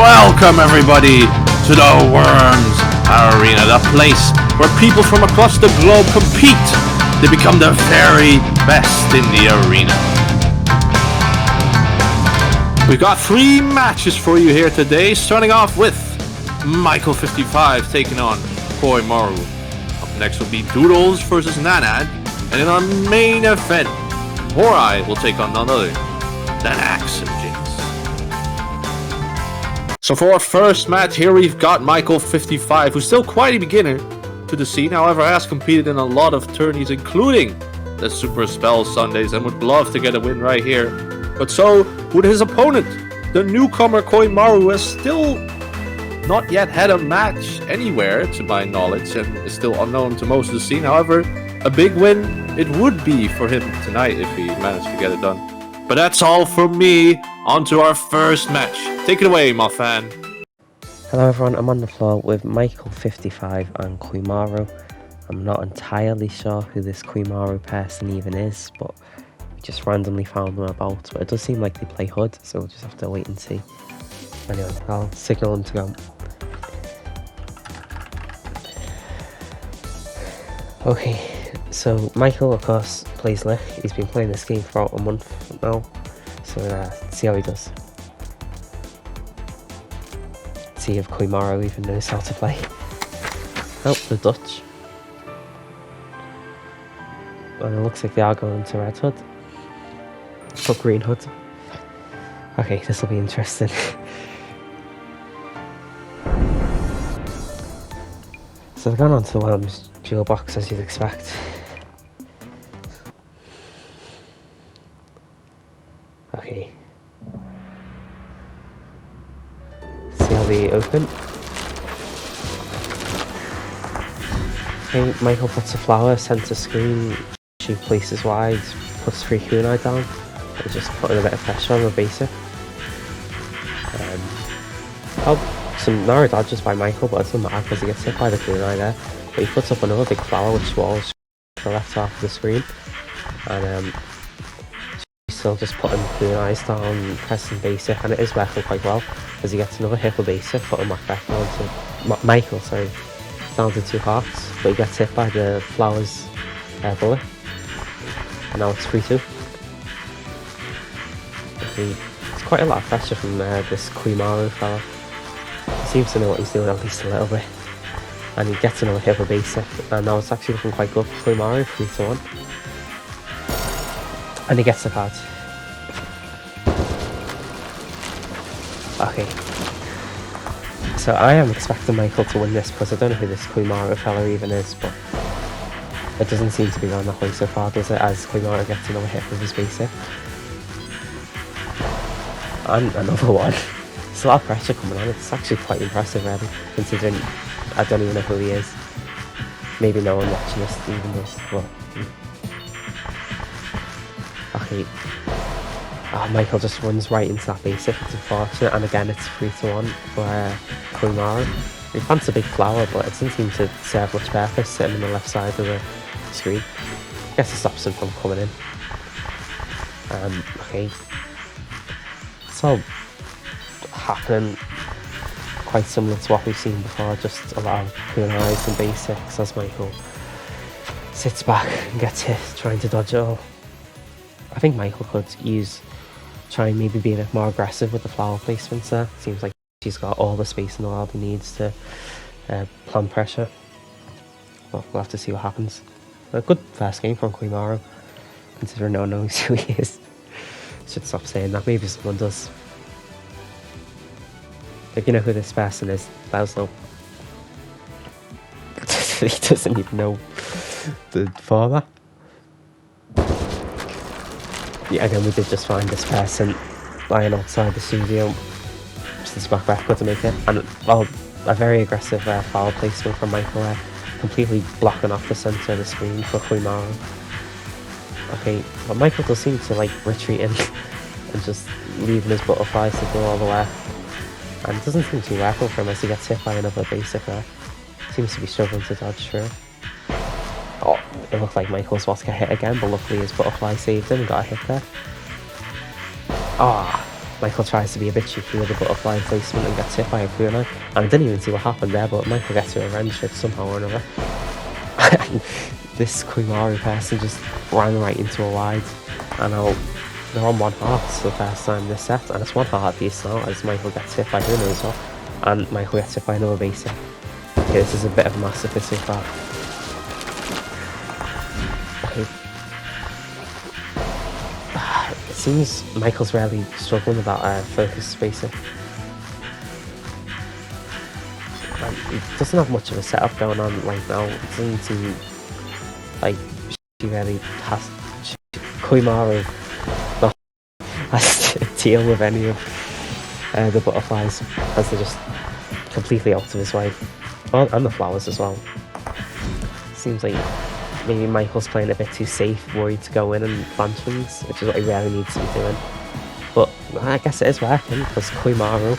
Welcome everybody to the Wyrm's Arena, the place where people from across the globe compete to become the very best in the arena. We've got 3 matches for you here today, starting off with Michael55 taking on Koimaru. Up next will be Doodles versus Nanad, and in our main event, Hourai will take on none other than Axemjinx. So for our first match here, we've got Michael55, who's still quite a beginner to the scene, however has competed in a lot of tourneys, including the Super Spell Sundays, and would love to get a win right here. But so would his opponent, the newcomer Koimaru, who has still not yet had a match anywhere, to my knowledge, and is still unknown to most of the scene. However, a big win it would be for him tonight if he managed to get it done. But that's all from me. On to our first match. Take it away, my fan. Hello everyone, I'm on the floor with Michael55 and Koimaru. I'm not entirely sure who this Koimaru person even is, but we just randomly found them about. But it does seem like they play HUD, so we'll just have to wait and see. Anyway, I'll signal them to go. Okay, so Michael of course plays Lick. He's been playing this game for about a month now, so see how he does. See if Koimaru even knows how to play. Oh, the Dutch. And it looks like they are going to red HUD. Or green HUD. Okay, this will be interesting. So they're going on to Wyrm's dual box as you'd expect. Okay. See how they open. Okay, Michael puts a flower centre screen, she places wide, puts 3 Hourai down, and just putting a bit of pressure on the basic. Some narrow dodges by Michael, but it doesn't matter because he gets hit by the Hourai there. But he puts up another big flower which swallows the left half of the screen, and he's still just putting Hourais down, pressing basic, and it is working quite well because he gets another hit with basic, putting back down to Michael, sorry, down to 2 hearts, but he gets hit by the flowers bullet, and now it's 3-2. It's quite a lot of pressure from this Koimaru fella. He seems to know what he's doing at least a little bit, and he gets another hit with basic, and now it's actually looking quite good for Koimaru, 3-1, and he gets the card. Okay, so I am expecting Michael to win this because I don't know who this Koimaru fella even is, but it doesn't seem to be going that way so far, does it, as Koimaru gets another hit with his basic. And another one. There's a lot of pressure coming on. It's actually quite impressive really, considering I don't even know who he is. Maybe no one watching this even does. Well, okay. Oh, Michael just runs right into that basic. It's unfortunate, and again it's 3-1 for Koimaru. He plants a big flower, but it doesn't seem to serve much purpose sitting on the left side of the screen. I guess it stops him from coming in. Okay. It's all happening quite similar to what we've seen before, just a lot of Hourais and basics as Michael sits back and gets hit trying to dodge it all. I think Michael could try and maybe be a bit more aggressive with the flower placements there. Seems like he's got all the space in the world he needs to plant pressure. Well, we'll have to see what happens. A good first game from Koimaru, considering no one knows who he is. Should stop saying that, maybe someone does. If you know who this person is, let us know. He doesn't even know the father. Yeah, again, we did just find this person lying outside the studio. Since back to make it. And, well, a very aggressive foul placement from Michael there. Completely blocking off the centre of the screen for Koimaru. Okay, but Michael does seem to like retreating and just leaving his butterflies to go all the way. And it doesn't seem to be working for him as he gets hit by another basic there. Seems to be struggling to dodge through. Oh, it looked like Michael was about to get hit again, but luckily his butterfly saved him and got a hit there. Ah, Michael tries to be a bit cheeky with the butterfly placement and gets hit by a kunai. And I didn't even see what happened there, but Michael gets a revenge hit somehow or another. This Kumaru person just ran right into a wide. And now they're on 1 heart for the first time this set, and it's 1 heart apiece now as Michael gets hit by who knows what, and Michael gets hit by another basic. Okay, this is a bit of a massacre so far. Okay. It seems Michael's really struggling with that focus basic. He doesn't have much of a setup going on right now. It doesn't seem like she really has Kumaru has to deal with any of the butterflies as they're just completely out of his way. Oh, and the flowers as well. Seems like maybe Michael's playing a bit too safe, worried to go in and plant things, which is what he really needs to be doing. But I guess it is working because Kumaru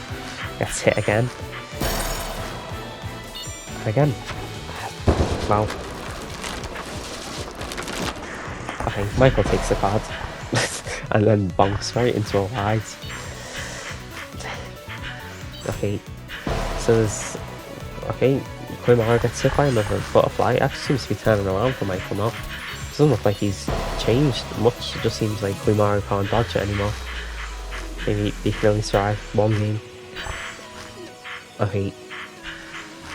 gets hit again. Again. Wow. Okay, Michael takes the card and then bonks right into a wide. Okay, so there's... Okay, Kumaru gets hit by another butterfly. It actually seems to be turning around for Michael now. It doesn't look like he's changed much. It just seems like Kumaru can't dodge it anymore. Maybe he can only survive 1 game. Okay.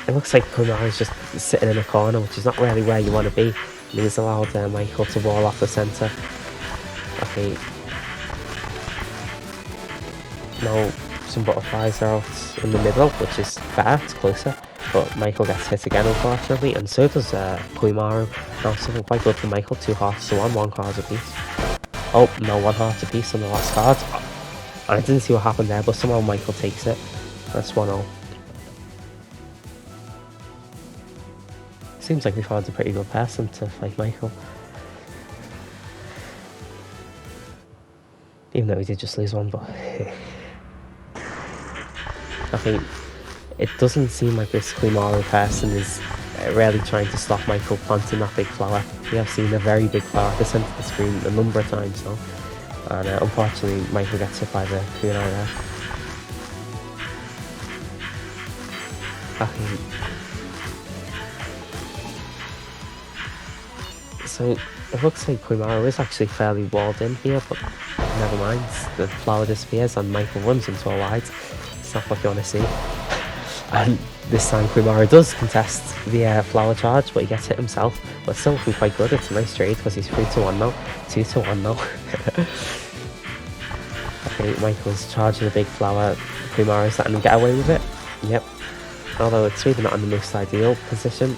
It looks like Kumaru's just sitting in a corner, which is not really where you want to be. And he's allowed Michael to wall off the centre. Okay. Now some butterflies are out in the middle, which is better, it's closer. But Michael gets hit again, unfortunately, and so does Kumaru. Now something quite good for Michael, 2 hearts to 1 card apiece. Oh, no, 1 heart apiece on the last card. And I didn't see what happened there, but somehow Michael takes it. That's 1-0. Seems like we found a pretty good person to fight Michael. Even though he did just lose 1, but... I think it doesn't seem like this Kumaru person is really trying to stop Michael planting that big flower. We have seen a very big flower at the centre of the screen a number of times now. And unfortunately, Michael gets hit by the kunai there. I think... So it looks like Kumaru is actually fairly walled in here, but never mind. The flower disappears and Michael runs into a wide. It's not what you want to see. And this time Kumaru does contest the flower charge, but he gets hit himself. But still looking quite good. It's a nice trade because he's 3-1 now. 2-1 now. Okay, Michael's charging a big flower. Kumaru's letting him get away with it. Yep. Although it's really not in the most ideal position.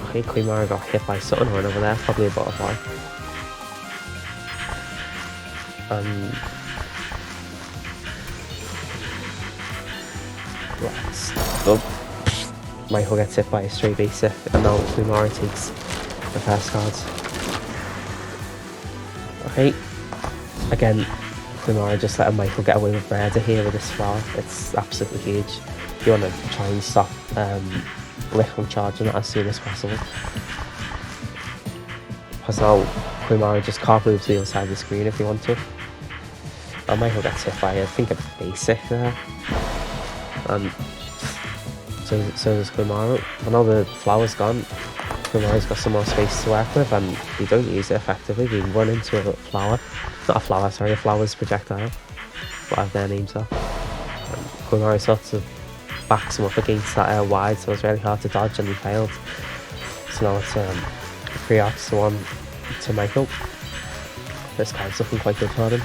Okay, Kumaru got hit by something or another there, probably a butterfly. Oh, Michael gets hit by a stray basic, and now Kumaru takes the first cards. Okay, again, Kumaru just letting Michael get away with murder here with this flower. It's absolutely huge. You want to try and stop Lick from charging it as soon as possible. Because now Kumaru just can't move to the other side of the screen if you want to. And Michael gets hit by, I think, a basic there. And so does Kumaru. But now the flower's gone, Kumaru's got some more space to work with, and we don't use it effectively. We run into a flower. Not a flower, sorry, a flower's projectile. Whatever their names are. And Kumaru sort of backs him up against that wide, so it's really hard to dodge, and he failed. So now it's 3 hearts to 1 to Michael. This card's looking quite good for him.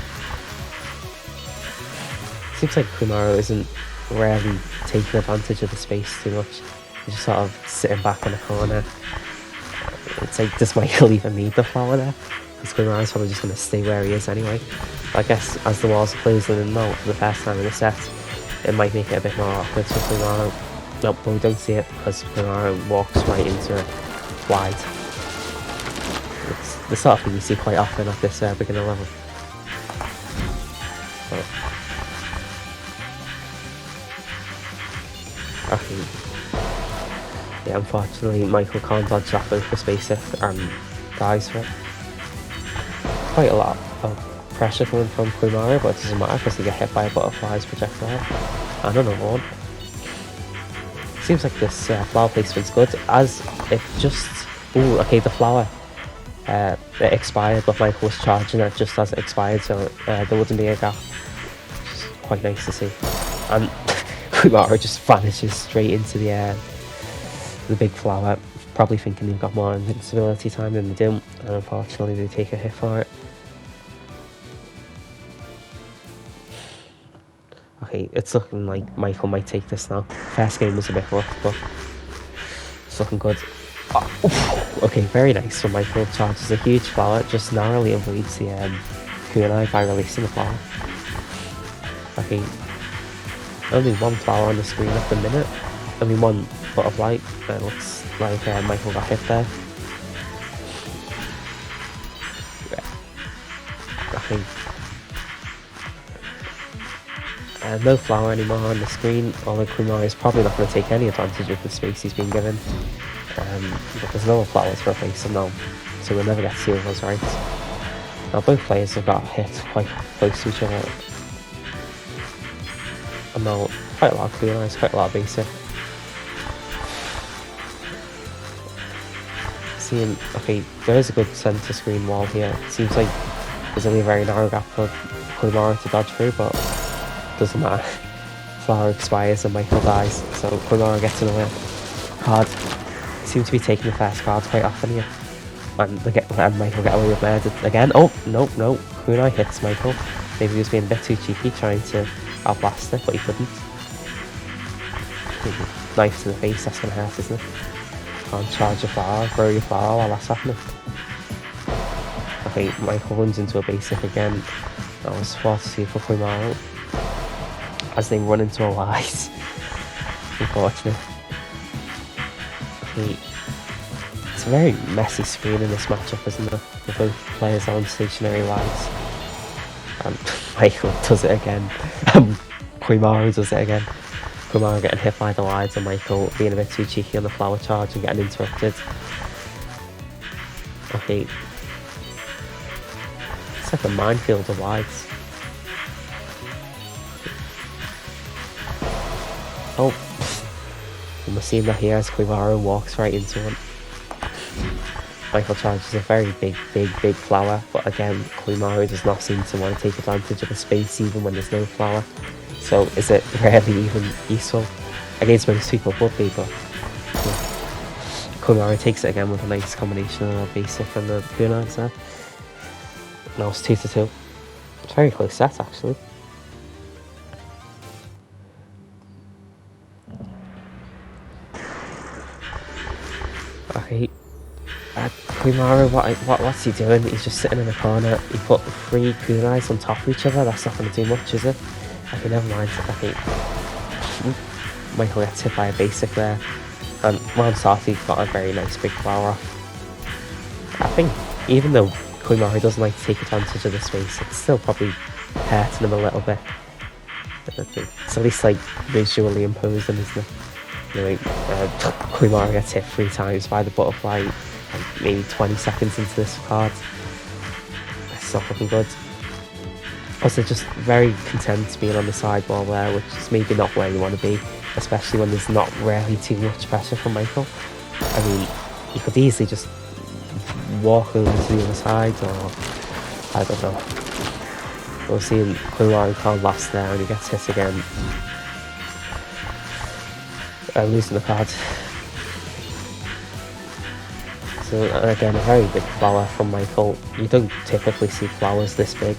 Seems like Kumaru isn't really taking advantage of the space too much. He's just sort of sitting back in a corner. It's like, does Michael even need the flower there? Because Kumaru's probably just going to stay where he is anyway. But I guess as the walls are closing in now for the first time in the set, it might make it a bit more awkward for Kumaru. Nope, but we don't see it because Kumaru walks right into it wide. It's the sort of thing you see quite often at this beginner level. But, okay. Yeah, unfortunately Michael can't dodge that focus basic and dies for it. Quite a lot of pressure coming from Kumari, but it doesn't matter because they get hit by a butterfly's projectile. And another one. Seems like this flower placement's good, as it just... Ooh, okay, the flower. It expired, but Michael was charging it just as it expired, so there wouldn't be a gap. Which is quite nice to see. And Kumari just vanishes straight into the big flower, probably thinking they've got more invincibility time than they do, and unfortunately they take a hit for it. Okay, it's looking like Michael might take this now. First game was a bit rough, but it's looking good. Oh, okay, very nice from Michael. Charges a huge flower, just narrowly avoids the Hourai by releasing the flower. Okay, only one flower on the screen at the minute. Only one butterfly. It looks like Michael got hit there. Okay. No flower anymore on the screen, although Kumari is probably not going to take any advantage of the space he's been given. But there's no flowers to replace him now, so we'll never get to see if those right. Now both players have got hit quite close to each other. And now quite a lot of Hourai, quite a lot of basic. Seeing, okay, there is a good centre screen wall here. It seems like there's only a very narrow gap for Kumari to dodge through, but doesn't matter. Flower expires and Michael dies, so Kumari gets another card. Seem to be taking the first cards quite often here. And Michael get away with murder again. Oh, no. Hourai hits Michael. Maybe he was being a bit too cheeky trying to outblast it, but he couldn't. Knife to the face, that's going to hurt, isn't it? Can't charge your flower, grow your flower while that's happening. Okay, Michael runs into a basic again. That was far to see for Hourai. As they run into a wise. Unfortunate. Okay. It's a very messy screen in this matchup, isn't it? With both players on stationary lights. And Michael does it again. Hourai does it again. Hourai getting hit by the lights and Michael being a bit too cheeky on the flower charge and getting interrupted. Okay. It's like a minefield of lights. Oh, you must see that here as Hourai walks right into him. Michael charges a very big flower, but again, Hourai does not seem to want to take advantage of the space even when there's no flower. So is it rarely even useful? Against most people it would be, but Hourai takes it again with a nice combination of the basic and the Hourai there. Now it's 2-2. It's a very close set actually. Okay, Hourai, what's he doing? He's just sitting in a corner. He put 3 Hourais on top of each other. That's not going to do much, is it? Okay, never mind. Okay, Michael gets hit by a basic there, and Sati got a very nice big flower off. I think even though Hourai doesn't like to take advantage of the space, it's still probably hurting him a little bit. It's at least like visually imposing, isn't it? Anyway, Hourai gets hit 3 times by the butterfly, like maybe 20 seconds into this card. It's not looking good. Also, just very content being on the sidewall there, which is maybe not where you want to be, especially when there's not really too much pressure from Michael. I mean, you could easily just walk over to the other side, or I don't know. We'll see Hourai can't last there and he gets hit again. Losing the card. So again, a very big flower from Michael. You don't typically see flowers this big,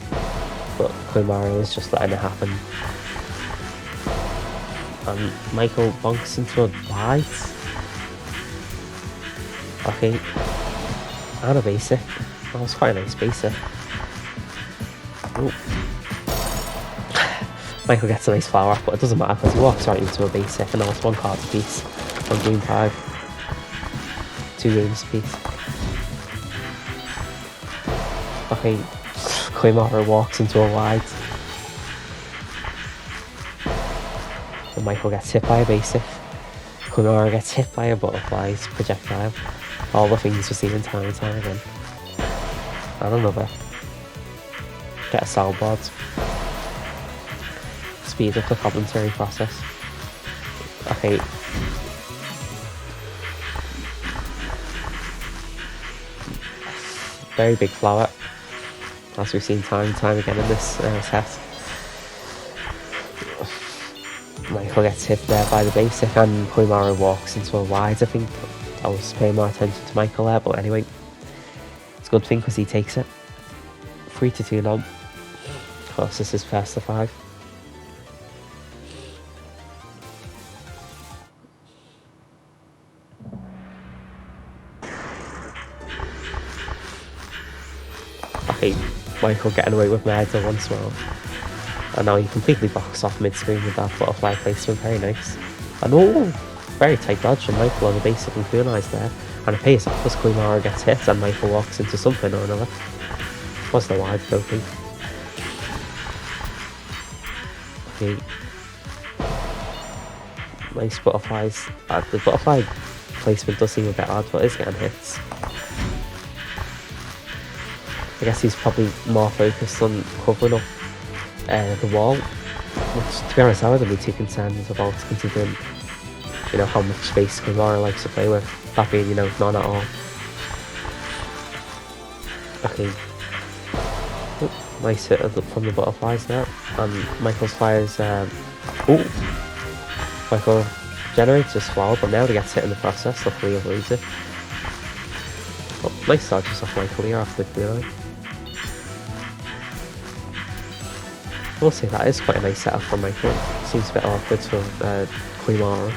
but Hourai is just letting it happen. And Michael bonks into a bite. Okay. And a basic. That was quite a nice basic. Ooh. Michael gets a nice flower up, but it doesn't matter because he walks right into a basic, and now it's 1 card apiece on game 5. 2 games apiece. Okay, Hourai walks into a wide. And Michael gets hit by a basic. Hourai gets hit by a butterfly's projectile. All the things we've seen time and time again. And another. get a soundboard. Speed up the commentary process. Okay. Very big flower, as we've seen time and time again in this set. Michael gets hit there by the basic and Koimaru walks into a wide. I think I was paying more attention to Michael there, but anyway, it's a good thing because he takes it. 3-2 now. Of course, this is first to 5. Okay, Michael getting away with murder once more. And now he completely boxed off mid-screen with that butterfly placement, very nice. And oh, very tight dodge from Michael on the basic and kunais there. And it pays off as Koimaru gets hit and Michael walks into something or another. Wasn't a wide doping. Okay. Nice butterflies. The butterfly placement does seem a bit odd, but it's getting hits. I guess he's probably more focused on covering up the wall, which to be honest I wouldn't be too concerned about, considering how much space Koimaru likes to play with, that being none at all. Okay, nice hit from the butterflies there, and Michael's fires, Michael generates his flower, but now he gets hit in the process, luckily he avoids it. Oh, nice dodges off Michael here after the clear line. I will say that is quite a nice setup from Michael. Seems a bit awkward for Koimaru,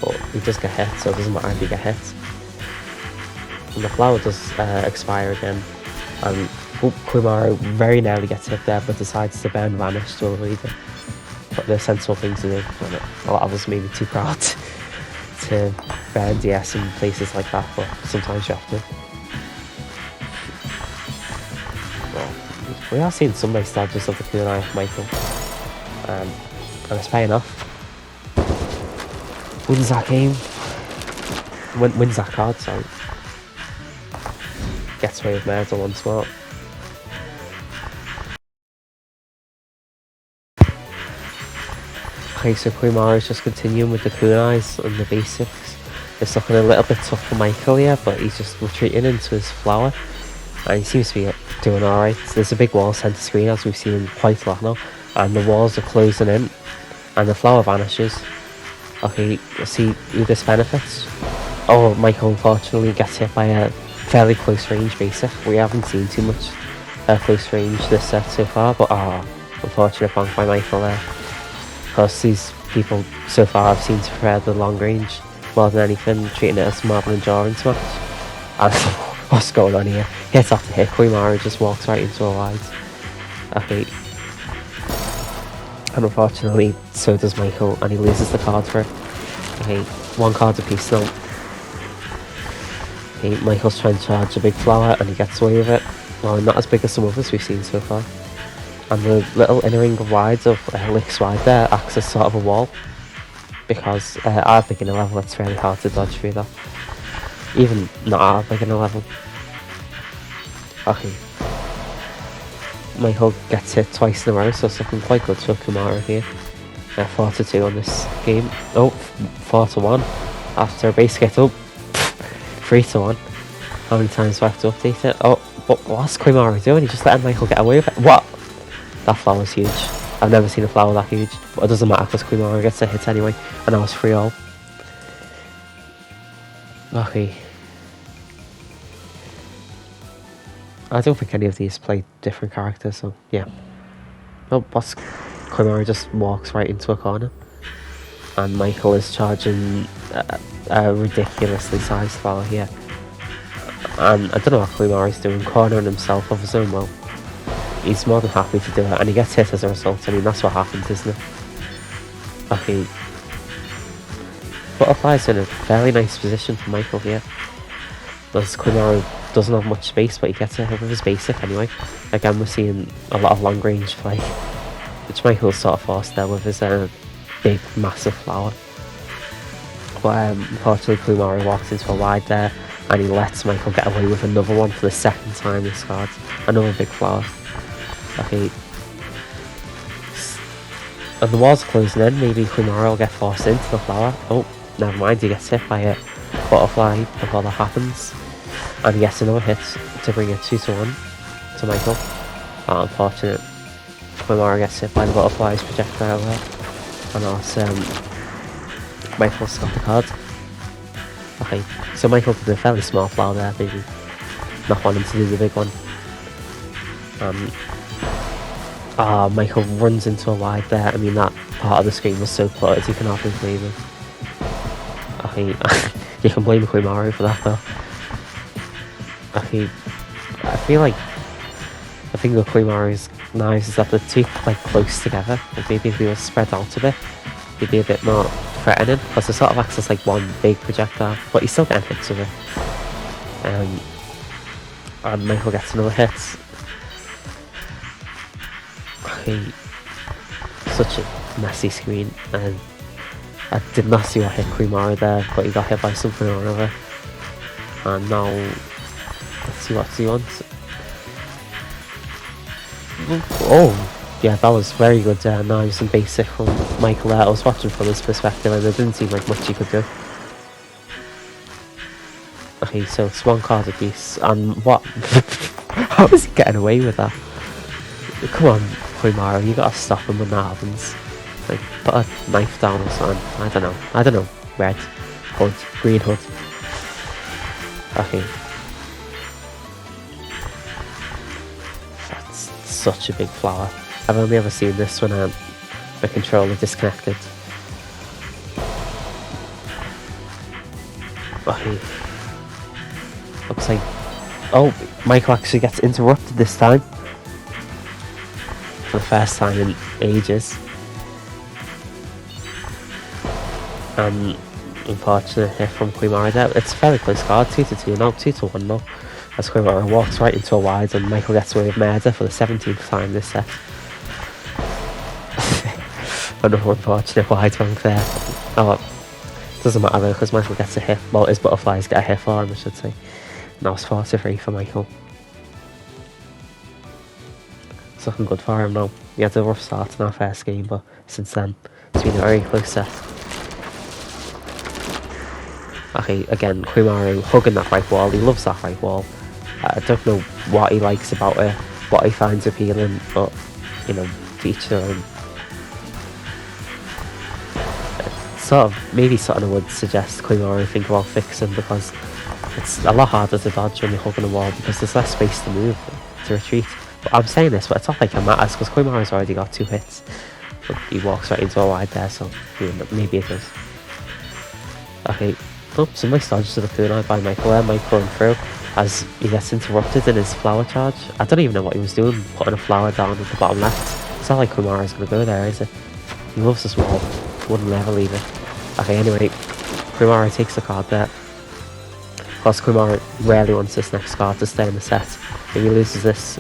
but he does get hit, so it doesn't matter if he get hit. And the flower does expire again, and Koimaru very nearly gets hit there, but decides to burn vanish to avoid it. But the sensible thing to do, and a lot of us may be too proud to burn DS in places like that, but sometimes you have to. We are seeing some nice dodges of the kunai of Michael, and it's paying off. Wins that game. Wins that card, sorry. Gets away with murder once more. Okay, so Koimaru is just continuing with the kunais and the basics. It's looking a little bit tough for Michael here, but he's just retreating into his flower. And he seems to be doing alright. So there's a big wall centre screen, as we've seen quite a lot now, and the walls are closing in and the flower vanishes. Okay, let's see who this benefits. Oh, Michael unfortunately gets hit by a fairly close range basic. We haven't seen too much close range this set so far, but unfortunate bonk by Michael there, because these people so far have seemed to prefer the long range more than anything, treating it as more of an endurance match. And what's going on here? Hits off the hit, Koimaru just walks right into a wide. Okay. And unfortunately, so does Michael, and he loses the card for it. Okay, 1 card apiece now. Okay, Michael's trying to charge a big flower, and he gets away with it. Well, not as big as some others we've seen so far. And the little inner ring of wides of Licks wide there acts as sort of a wall, because at a beginner level it's really hard to dodge through that. Even not at a beginner level. Okay. Michael gets hit twice in a row, so it's looking quite good for Koimaru here. 4-2 on this game. Oh, 4-1. After a base get up. 3-1. How many times do I have to update it? Oh, what's Koimaru doing? He just letting Michael get away with it. What? That flower's huge. I've never seen a flower that huge. But it doesn't matter because Koimaru gets a hit anyway. And that was 3-all. Okay. I don't think any of these play different characters, so yeah. Oh, boss Koimaru just walks right into a corner. And Michael is charging a ridiculously sized flower here. And I don't know what Koimaru's doing, cornering himself off his own well. He's more than happy to do it, and he gets hit as a result. I mean, that's what happens, isn't it? Okay. Butterfly's in a fairly nice position for Michael here. Because Koimaru doesn't have much space, but he gets it with his basic anyway. Again, we're seeing a lot of long range play, which Michael's sort of forced there with his big, massive flower. But unfortunately, Koimaru walks into a wide there, and he lets Michael get away with another one for the second time this card. Another big flower. Okay. And the walls are closing in, maybe Hourai will get forced into the flower. Oh, never mind, he gets hit by a butterfly before that happens. And he gets another hit to bring it 2-1 to Michael. Oh, unfortunate. Hourai gets hit by the butterfly's projectile there. And also, Michael's got the card. Okay, so Michael did a fairly small flower there, maybe not wanting to do the big one. Michael runs into a wide there. I mean, that part of the screen was so cluttered, you can hardly blame him. Okay, you can blame Hourai for that though. Okay, I feel like the thing with Hourei's knives is that they're too like close together. Like maybe if they were spread out a bit, they'd be a bit more threatening, because they sort of acts as like one big projectile, but he's still getting hits with it. And Michael gets another hit. Okay, such a messy screen, and I did not see what hit Hourai there, but he got hit by something or another. And now, let's see what he wants. Oh, yeah, that was very good knives and basic from Michael there. I was watching from his perspective and there didn't seem like much he could do. Okay, so it's one card apiece, and what? How is he getting away with that? Come on, Hourai, you gotta stop him when that happens. Like, put a knife down or something. I don't know. Red hood, green hood. Okay. That's such a big flower. I've only ever seen this when the controller disconnected. Okay. Looks like... Oh, Michael actually gets interrupted this time. For the first time in ages. Unfortunate hit from Hourai there. It's a fairly close card, 2-2 now, 2-1 now. As Hourai walks right into a wide and Michael gets away with murder for the 17th time this set. Another unfortunate wide rank there. Oh well, doesn't matter though, because Michael gets a hit. Well, his butterflies get a hit for him, I should say. Now it's 4-3 for Michael. It's looking good for him now. He had a rough start in our first game, but since then, it's been a very close set. Okay, again, Hourai hugging that right wall. He loves that right wall. I don't know what he likes about it, what he finds appealing, but, you know, to each their own. Sort of, maybe something I would suggest Hourai think about fixing, because it's a lot harder to dodge when you're hugging a wall, because there's less space to move, to retreat. But I'm saying this, but it's not like it matters, because Hourei's already got 2 hits. But he walks right into a wide there, so maybe it does. Okay. Oh, some nice dodge to the kunai by Michael there. Michael going through as he gets interrupted in his flower charge. I don't even know what he was doing, putting a flower down at the bottom left. It's not like Hourei's going to go there, is it? He loves this wall. Wouldn't ever leave it. Okay, anyway, Hourai takes the card there. Of course, Hourai rarely wants this next card to stay in the set. If he loses this,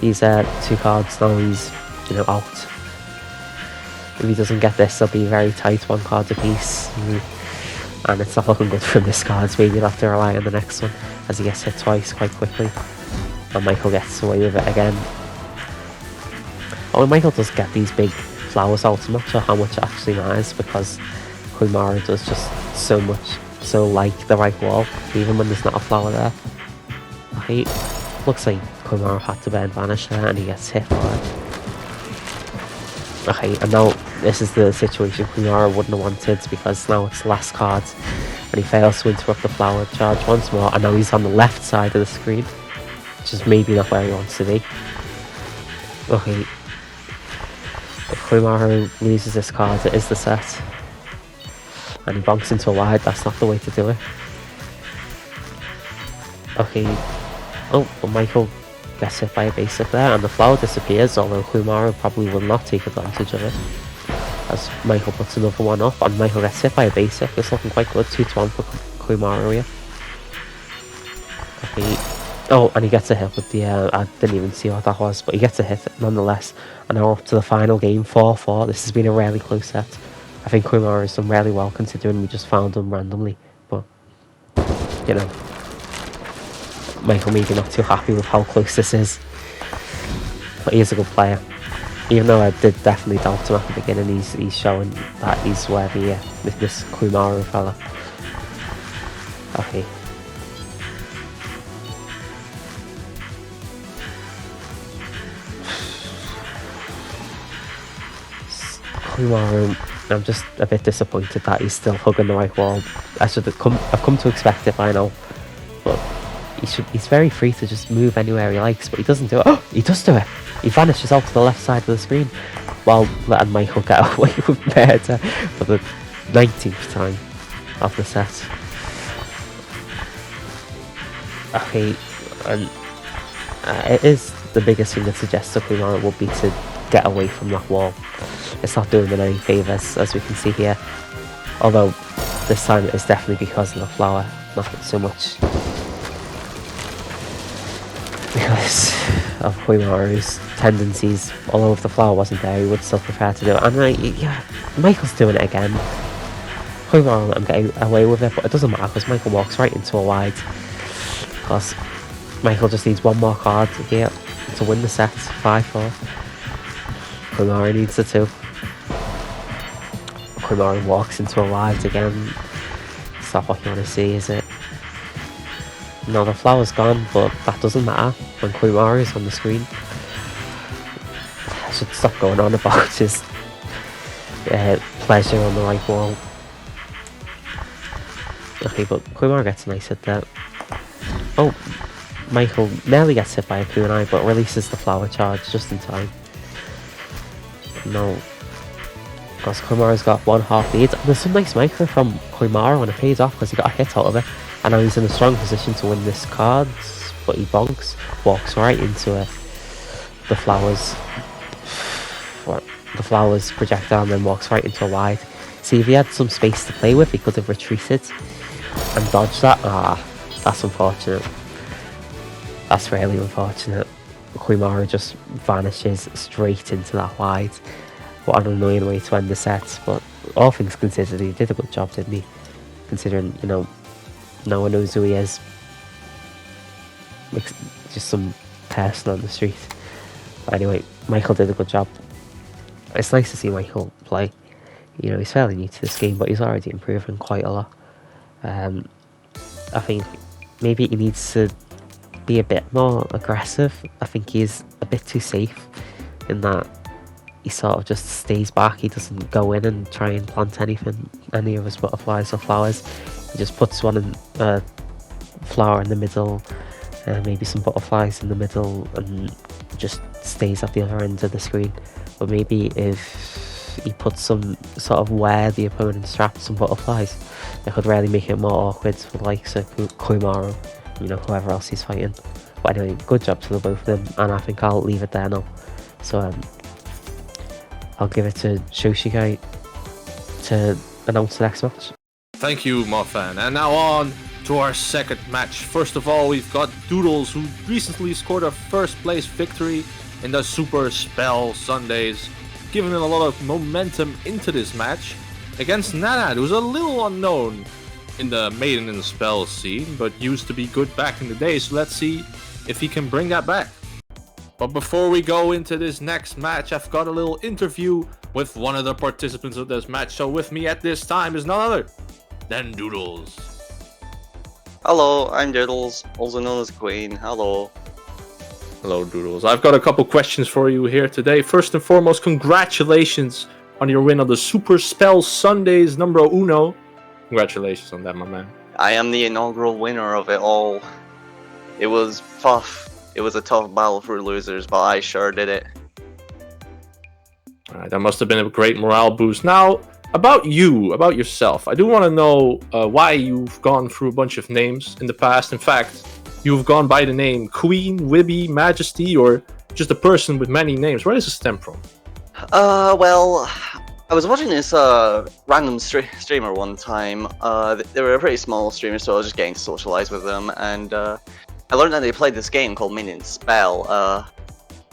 these 2 cards, now he's, you know, out. If he doesn't get this, they'll be very tight, 1 card apiece. And it's not looking good from this card, so maybe he'll have to rely on the next one, as he gets hit twice quite quickly. And Michael gets away with it again. Oh, and Michael does get these big flowers out. I'm not sure how much it actually matters, because Hourai does just so like the right wall, even when there's not a flower there. Okay, looks like Hourai had to burn Vanish there, and he gets hit for it. Okay, and now this is the situation Hourai wouldn't have wanted, because now it's the last card and he fails to interrupt the flower charge once more, and now he's on the left side of the screen, which is maybe not where he wants to be. Okay, if Hourai loses this card, it is the set, and he bonks into a wide. That's not the way to do it. Okay, oh, but Michael gets hit by a basic there, and the flower disappears, although Hourai probably will not take advantage of it. As Michael puts another one up, and Michael gets hit by a basic. It's looking quite good, 2-1 for Hourai here. Okay. Oh, and he gets a hit with the, I didn't even see what that was, but he gets a hit nonetheless. And now up to the final game, 4-4. This has been a really close set. I think Hourai has done really well, considering we just found him randomly. But, you know, Michael maybe not too happy with how close this is. but he is a good player. Even though I did definitely doubt him at the beginning, he's showing that he's worthy with this Kumaru fella. Okay. Kumaru, I'm just a bit disappointed that he's still hugging the right wall. I've come to expect it by now, but he's very free to just move anywhere he likes, but he doesn't do it. Oh, he does do it! He vanishes out to the left side of the screen while letting Michael get away with murder for the 19th time of the set. Okay, and it is the biggest thing that suggests to Kumaru would be to get away from that wall. It's not doing him any favours, as we can see here. Although this time it's definitely because of the flower, not so much because of Kumaru's tendencies. Although if the flower wasn't there, he would still prefer to do it. And yeah, Michael's doing it again. Kumaru let him get away with it, but it doesn't matter because Michael walks right into a wide. Because Michael just needs one more card here to win the set, 5-4. Kumaru needs the 2. Kumaru walks into a wide again. It's not what you want to see, is it? No, the flower's gone, but that doesn't matter when Kumaru is on the screen. I should stop going on about his pleasure on the right wall. Okay, but Kumaru gets a nice hit there. Oh, Michael nearly gets hit by a kunai, but releases the flower charge just in time. No, because Kumaru's got 1/2 lead. There's some nice micro from Kumaru and it pays off because he got a hit out of it. And now he's in a strong position to win this card, but he bonks, walks right into it. The flowers projectile and then walks right into a wide. See, if he had some space to play with, he could have retreated and dodged that. Ah, that's unfortunate. That's really unfortunate. Kumaru just vanishes straight into that wide. What an annoying way to end the set, but all things considered, he did a good job, didn't he? Considering, you know, no one knows who he is. Just some person on the street. But anyway, Michael did a good job. It's nice to see Michael play. You know, he's fairly new to this game, but he's already improving quite a lot. I think maybe he needs to be a bit more aggressive. I think he's a bit too safe in that he sort of just stays back. He doesn't go in and try and plant any of his butterflies or flowers. He just puts one in a flower in the middle, maybe some butterflies in the middle, and just stays at the other end of the screen. But maybe if he puts some sort of where the opponent's trapped some butterflies, it could really make it more awkward for the likes of Kumaru, you know, whoever else he's fighting. But anyway, good job to the both of them, and I think I'll leave it there now. So I'll give it to shyoshiguy to announce the next match. Thank you, Muffin. And now on to our second match. First of all, we've got Doodles, who recently scored a first place victory in the Super Spell Sundays, giving him a lot of momentum into this match against Nanad, who's a little unknown in the Maiden and Spell scene, but used to be good back in the day, so let's see if he can bring that back. But before we go into this next match, I've got a little interview with one of the participants of this match. So with me at this time is none other than Doodles. Hello, I'm Doodles, also known as Queen. Hello. Hello, Doodles. I've got a couple questions for you here today. First and foremost, congratulations on your win on the Super Spell Sundays numero uno. Congratulations on that, my man. I am the inaugural winner of it all. It was tough. It was a tough battle for losers, but I sure did it. Alright, that must have been a great morale boost. Now, about you, about yourself, I do want to know why you've gone through a bunch of names in the past. In fact, you've gone by the name Queen, Wibby, Majesty, or just a person with many names. Where does this stem from? Well, I was watching this random streamer one time. They were a pretty small streamer, so I was just getting to socialize with them, and I learned that they played this game called Minion Spell,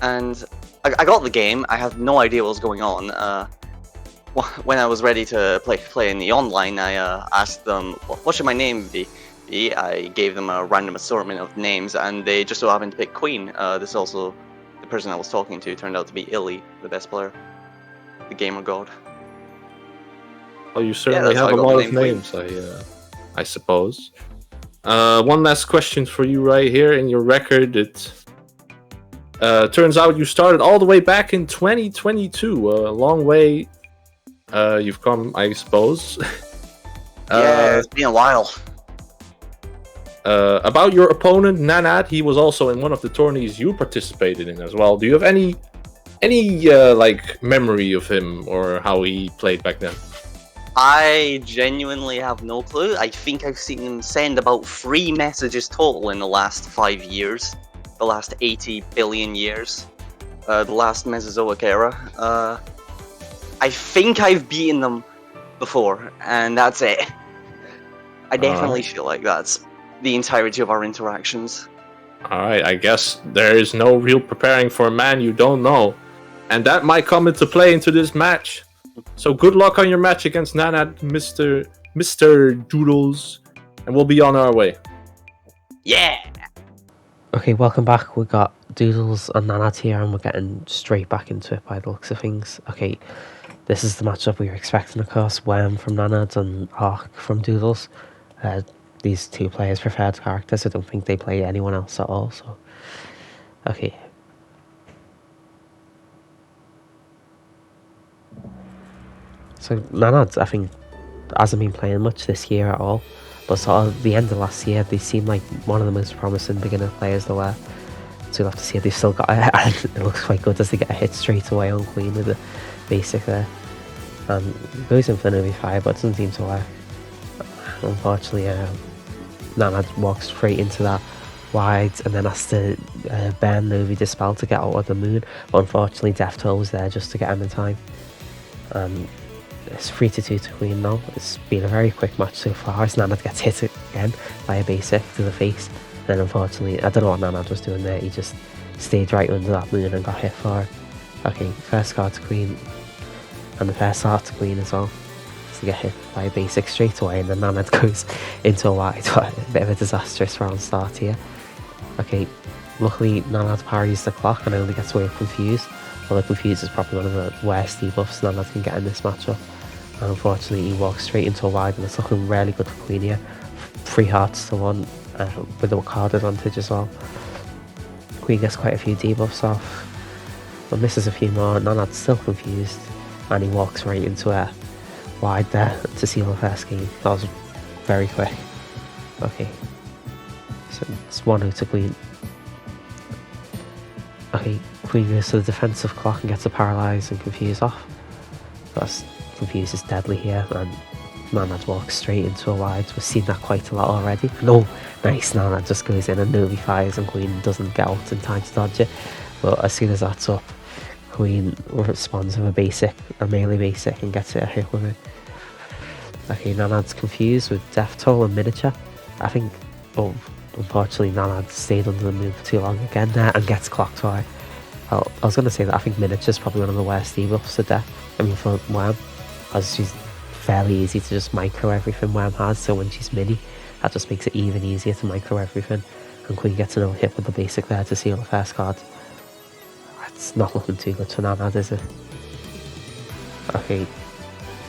and I got the game. I had no idea what was going on. When I was ready to play in the online, I asked them, what should my name be? I gave them a random assortment of names, and they just so happened to pick Queen. This is also the person I was talking to turned out to be Illy, the best player, the gamer god. Well, you certainly that's how have I a got the lot of name Queen. names, I suppose. One last question for you right here. In your record, it turns out you started all the way back in 2022. A long way you've come, I suppose. Yeah, it's been a while. About your opponent, Nanad, he was also in one of the tourneys you participated in as well. Do you have any like memory of him or how he played back then? I genuinely have no clue. I think I've seen him send about 3 messages total in the last 5 years. The last 80 billion years. The last Mesozoic era. I think I've beaten them before, and that's it. I definitely feel like that's the entirety of our interactions. Alright, I guess there is no real preparing for a man you don't know. And that might come into play into this match. So good luck on your match against Nanad, Mr. Doodles. And we'll be on our way. Yeah! Okay, welcome back. We got Doodles and Nanad here, and we're getting straight back into it by the looks of things. Okay, this is the matchup we were expecting, of course. Wyrm from Nanad and Ark from Doodles. These two players preferred characters. I don't think they play anyone else at all. So, okay. So Nanad, I think, hasn't been playing much this year at all. But sort of the end of last year, they seemed like one of the most promising beginner players there were. So we'll have to see if they've still got it. It looks quite good as they get a hit straight away on Queen with the basic there. And goes in for an fire, but it doesn't seem to work. Unfortunately, Nanad walks straight into that wide and then has to burn Novi Dispel to get out of the moon. But unfortunately, Death Toll was there just to get him in time. It's 3-2 to Queen now. It's been a very quick match so far as Nanad gets hit again by a basic to the face. And then unfortunately, I don't know what Nanad was doing there. He just stayed right under that moon and got hit for it. Okay, first card to Queen. And the first card to Queen as well. To get hit by a basic straight away, and then Nanad goes into a wide. A bit of a disastrous round start here. Okay, luckily Nanad parries the clock and only gets away with Confuse. Although Confuse is probably one of the worst debuffs Nanad can get in this matchup. And unfortunately, he walks straight into a wide, and it's looking really good for Queen here. 3 hearts to 1 with a card advantage as well. Queen gets quite a few debuffs off, but misses a few more. Nanad's still confused, and he walks right into a wide there to seal the first game. That was very quick. Okay, so it's 1-0 to Queen. Okay, Queen goes to the defensive clock and gets a paralyze and confuse off. That's Confuse is deadly here, and Nanad walks straight into a wide. We've seen that quite a lot already. No, nice. Nanad just goes in and Novi fires, and Queen doesn't get out in time to dodge it. But as soon as that's up, Queen responds with a melee basic, and gets it a hit with it. Okay, Nanad's confused with Death Toll and Miniature. I think, unfortunately, Nanad stayed under the moon for too long again there and gets clocked by. Well, I was going to say that I think Miniature is probably one of the worst debuffs to death. I mean, for Wyrm, because she's fairly easy to just micro everything Wyrm has, so when she's mini, that just makes it even easier to micro everything. And Queen gets another hit with the basic there to seal the first card. It's not looking too good for Nanad, is it? Okay,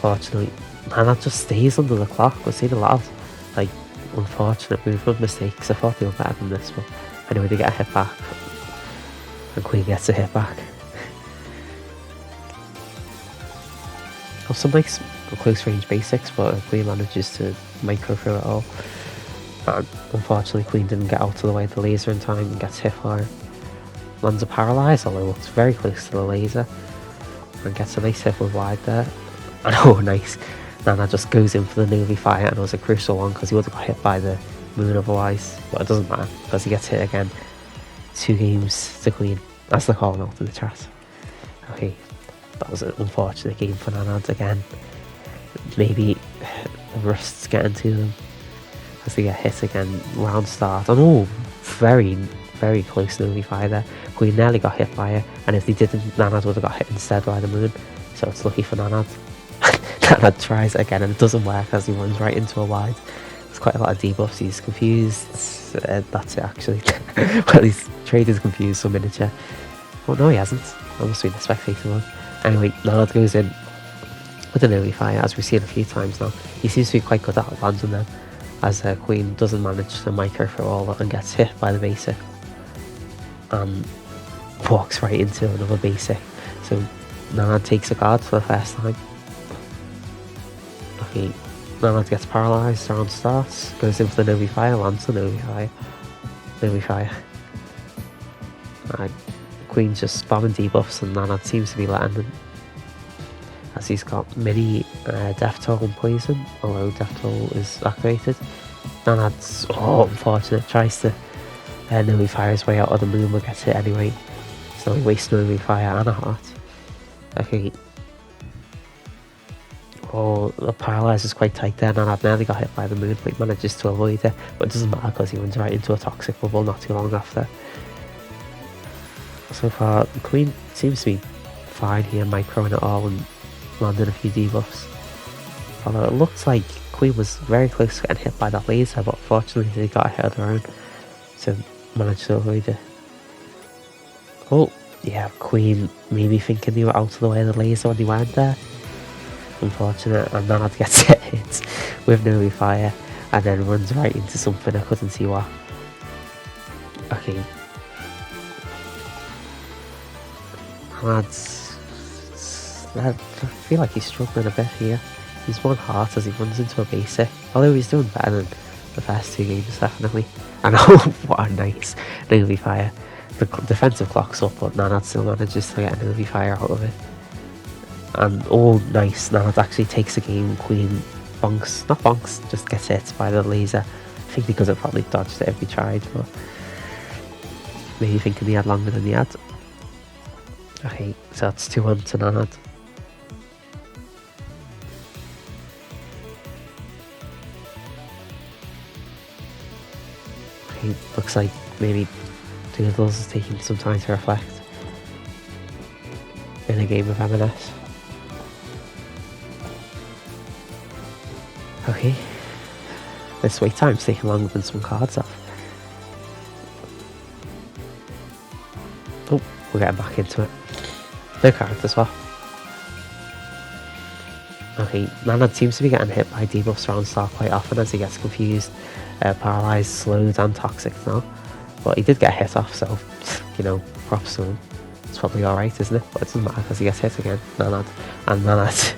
fortunately, Nanad just stays under the clock. We've seen a lot of, like, unfortunate movement mistakes. I thought they were better than this, but anyway, they get a hit back. And Queen gets a hit back. Some nice close range basics, but Queen manages to micro through it all. And unfortunately, Queen didn't get out of the way of the laser in time and gets hit for it. Lands a paralyze, although looks very close to the laser. And gets a nice hit with wide there. And oh, nice. Nanad just goes in for the Novi fire, and it was a crucial one because he would have got hit by the moon otherwise. But it doesn't matter because he gets hit again. 2 games to Queen. That's the calling out in the chat. Okay. That was an unfortunate game for Nanad again. Maybe the rust's getting to them as they get hit again. Round start. And oh, very, very close Novi fire there. Queen nearly got hit by it, and if they didn't, Nanad would have got hit instead by the moon. So it's lucky for Nanad. Nanad tries it again, and it doesn't work as he runs right into a wide. There's quite a lot of debuffs. He's confused. That's it, actually. Well, he's traded confused for Miniature. Oh no, he hasn't. That must be the spectator one. Anyway, Nanad goes in with an early fire, as we've seen a few times now. He seems to be quite good at landing them, as Queen doesn't manage to micro through all that and gets hit by the basic. And walks right into another basic. So Nanad takes a guard for the first time. Okay, Nanad gets paralysed around starts, goes in for the Novi Fire, lands the Novi Fire. Novi Fire. Queen's just spamming debuffs and Nanad seems to be letting them, as he's got mini Death Toll and Poison, although Death Toll is activated. Nanad's, unfortunate, tries to Novi Fire his way out of the moon but gets hit anyway. So he wastes Novi Fire and a heart. Okay. Oh, the paralyze is quite tight there. Nanad nearly got hit by the moon, but he manages to avoid it. But it doesn't matter because he runs right into a toxic bubble not too long after. So far, Queen seems to be fine here, microing it all and landing a few debuffs. Although it looks like Queen was very close to getting hit by that laser, but fortunately they got ahead of their own, so managed to avoid it. Oh, yeah, Queen maybe thinking they were out of the way of the laser when they weren't there. Unfortunate, and Nanad gets hit with Novi Fire and then runs right into something I couldn't see what. Okay. I feel like he's struggling a bit here. He's one heart as he runs into a basic, although he's doing better than the first two games, definitely. And oh, what a nice Novi Fire. The defensive clock's up, but Nanad still manages to get a Novi Fire out of it. And oh, nice, Nanad actually takes the game. Queen bonks, just gets hit by the laser. I think he could have probably dodged it if he tried, but maybe thinking he had longer than he had. Okay, so that's 2-1 to Nanad. Okay, looks like maybe Doodles is taking some time to reflect in a game of M&S. Okay, this wait time's taking longer than some cards off. Oh, we're getting back into it. No character swap. Okay, Nanad seems to be getting hit by debuffs around start quite often as he gets confused, paralysed, slowed and toxic now. But he did get hit off, so, you know, props to him. It's probably alright, isn't it? But it doesn't matter because he gets hit again, Nanad. And Nanad,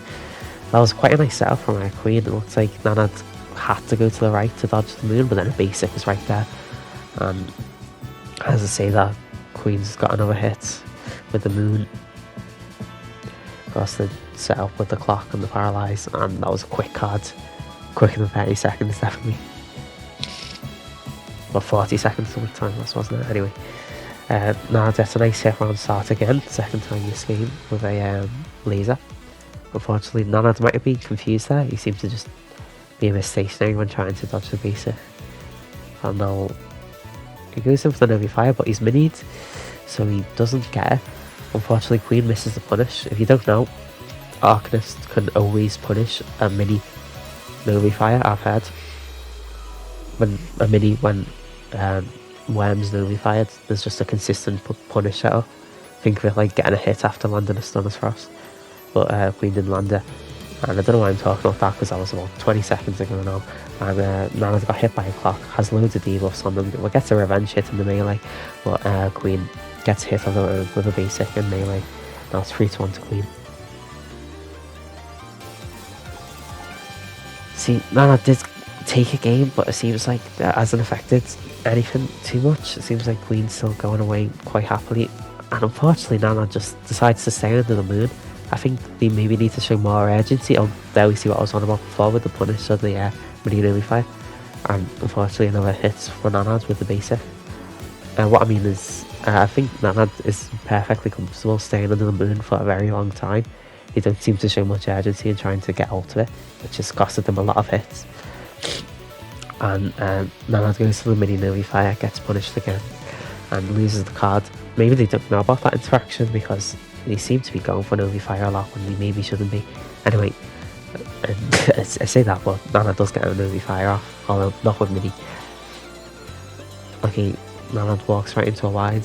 that was quite a nice setup from our Queen. It looks like Nanad had to go to the right to dodge the moon, but then a basic was right there. And as I say that, Queen's got another hit with the moon. Across the setup with the clock and the paralyze, and that was a quick card. Quicker than 30 seconds, definitely. Well, 40 seconds something time, wasn't it? Anyway, now that's a nice hit round start again, second time this game with a laser. Unfortunately, Nanad might have been confused there. He seemed to just be a bit stationary when trying to dodge the basic. And now he goes in for the Novi Fire, but he's minied, so he doesn't get it. Unfortunately, Queen misses the punish. If you don't know, Arcanist can always punish a mini Novi Fire. I've heard when Wyrm's Novi fired, there's just a consistent punish setup. Think of it like getting a hit after landing a Stunner's Frost, but Queen didn't land it. And I don't know why I'm talking about that because that was about 20 seconds ago now. And Nanad got hit by a clock, has loads of debuffs on them. Well, gets a revenge hit in the melee, but Queen gets hit on the with a basic in melee. Now it's 3-1 to Queen. See, Nanad did take a game, but it seems like that hasn't affected anything too much. It seems like Queen's still going away quite happily. And unfortunately, Nanad just decides to stay under the moon. I think they maybe need to show more urgency. Oh, there we see what I was on about before with the punish of the Novi Fire. And unfortunately, another hit for Nanad with the basic. What I mean is, I think Nanad is perfectly comfortable staying under the moon for a very long time. They don't seem to show much urgency in trying to get out of it, which has costed them a lot of hits. And Nanad goes to the mini Novi Fire, gets punished again, and loses the card. Maybe they don't know about that interaction because they seem to be going for Novi Fire a lot when they maybe shouldn't be. Anyway, I say that, but Nanad does get a Novi Fire off, although not with mini. Okay, Nanad walks right into a wide,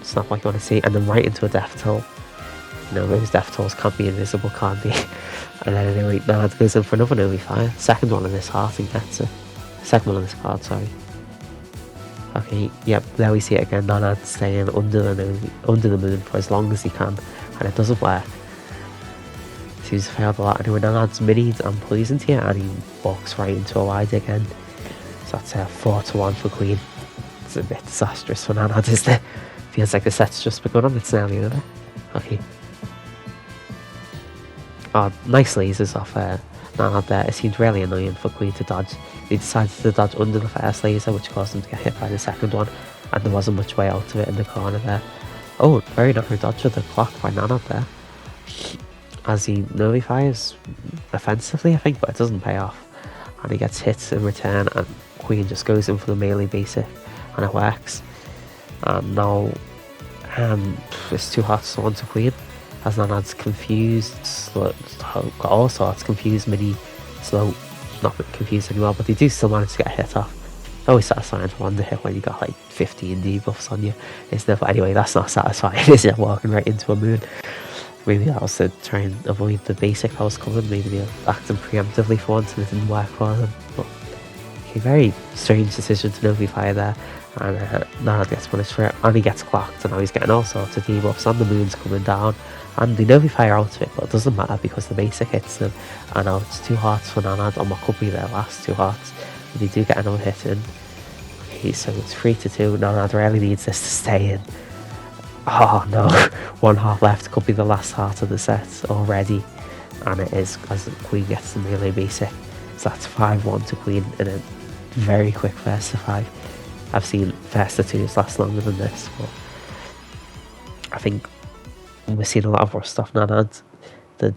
It's not what you want to see. And then right into a death toll. You know, those death tolls can't be invisible, can't they? And then anyway, Nanad goes in for another Novi Fire. Second one in this heart and gets it. Second one in this card, sorry. Okay, yep, there we see it again. Nanad staying under the moon for as long as he can, and it doesn't work. Seems to fail a lot. Anyway, Nanad's minied and poisoned here, and he walks right into a wide again. So that's 4-1 for Queen. It's a bit disastrous for Nanad, isn't it? Feels like the set's just begun and it's nearly over. Okay. Oh, nice lasers off Nanad there. It seemed really annoying for Queen to dodge. He decided to dodge under the first laser, which caused him to get hit by the second one, and there wasn't much way out of it in the corner there. Oh, very narrow dodge of the clock by Nanad there. As he Novi fires offensively, I think, but it doesn't pay off. And he gets hit in return, and Queen just goes in for the melee basic, and it works. And now it's 2 hearts to 1 to Queen, as Nanad's confused, got all sorts, confused, mini, slow, not confused anymore, but they do still manage to get a hit off. Always satisfying to wonder hit when you got like 15 debuffs on you, isn't it? But anyway, that's not satisfying, is it? Walking right into a moon. Maybe that was to try and avoid the basic that was coming. Maybe they were acting preemptively for once and it didn't work for them. But okay, very strange decision to Novi Fire there. And Nanad gets punished for it, and he gets clocked, and now he's getting all sorts of debuffs, and the moon's coming down, and they Novi Fire out of it, but it doesn't matter because the basic hits them, and now it's 2 hearts for Nanad on what could be their last 2 hearts, but they do get another hit in. Okay, so it's 3-2, Nanad really needs this to stay in. Oh no, 1 heart left, could be the last heart of the set already, and it is, as the Queen gets the melee basic, so that's 5-1 to Queen in a very quick first to 5. I've seen first to 2s last longer than this, but I think we're seeing a lot of worse stuff. Nanad, they're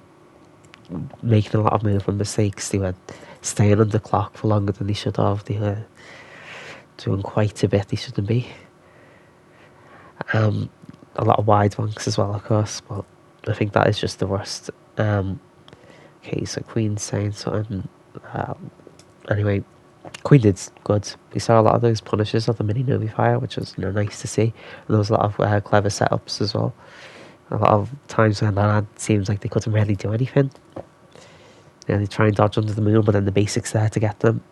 making a lot of movement mistakes. They were staying under clock for longer than they should have. They were doing quite a bit they shouldn't be. A lot of wide wanks as well, of course, but I think that is just the worst. Okay, so Queen's saying something. Anyway, Queen did good. We saw a lot of those punishes of the mini Novi Fire, which was nice to see. And there was a lot of clever setups as well. A lot of times when Nanad seems like they couldn't really do anything. Yeah, they try and dodge under the moon, but then the basics there to get them.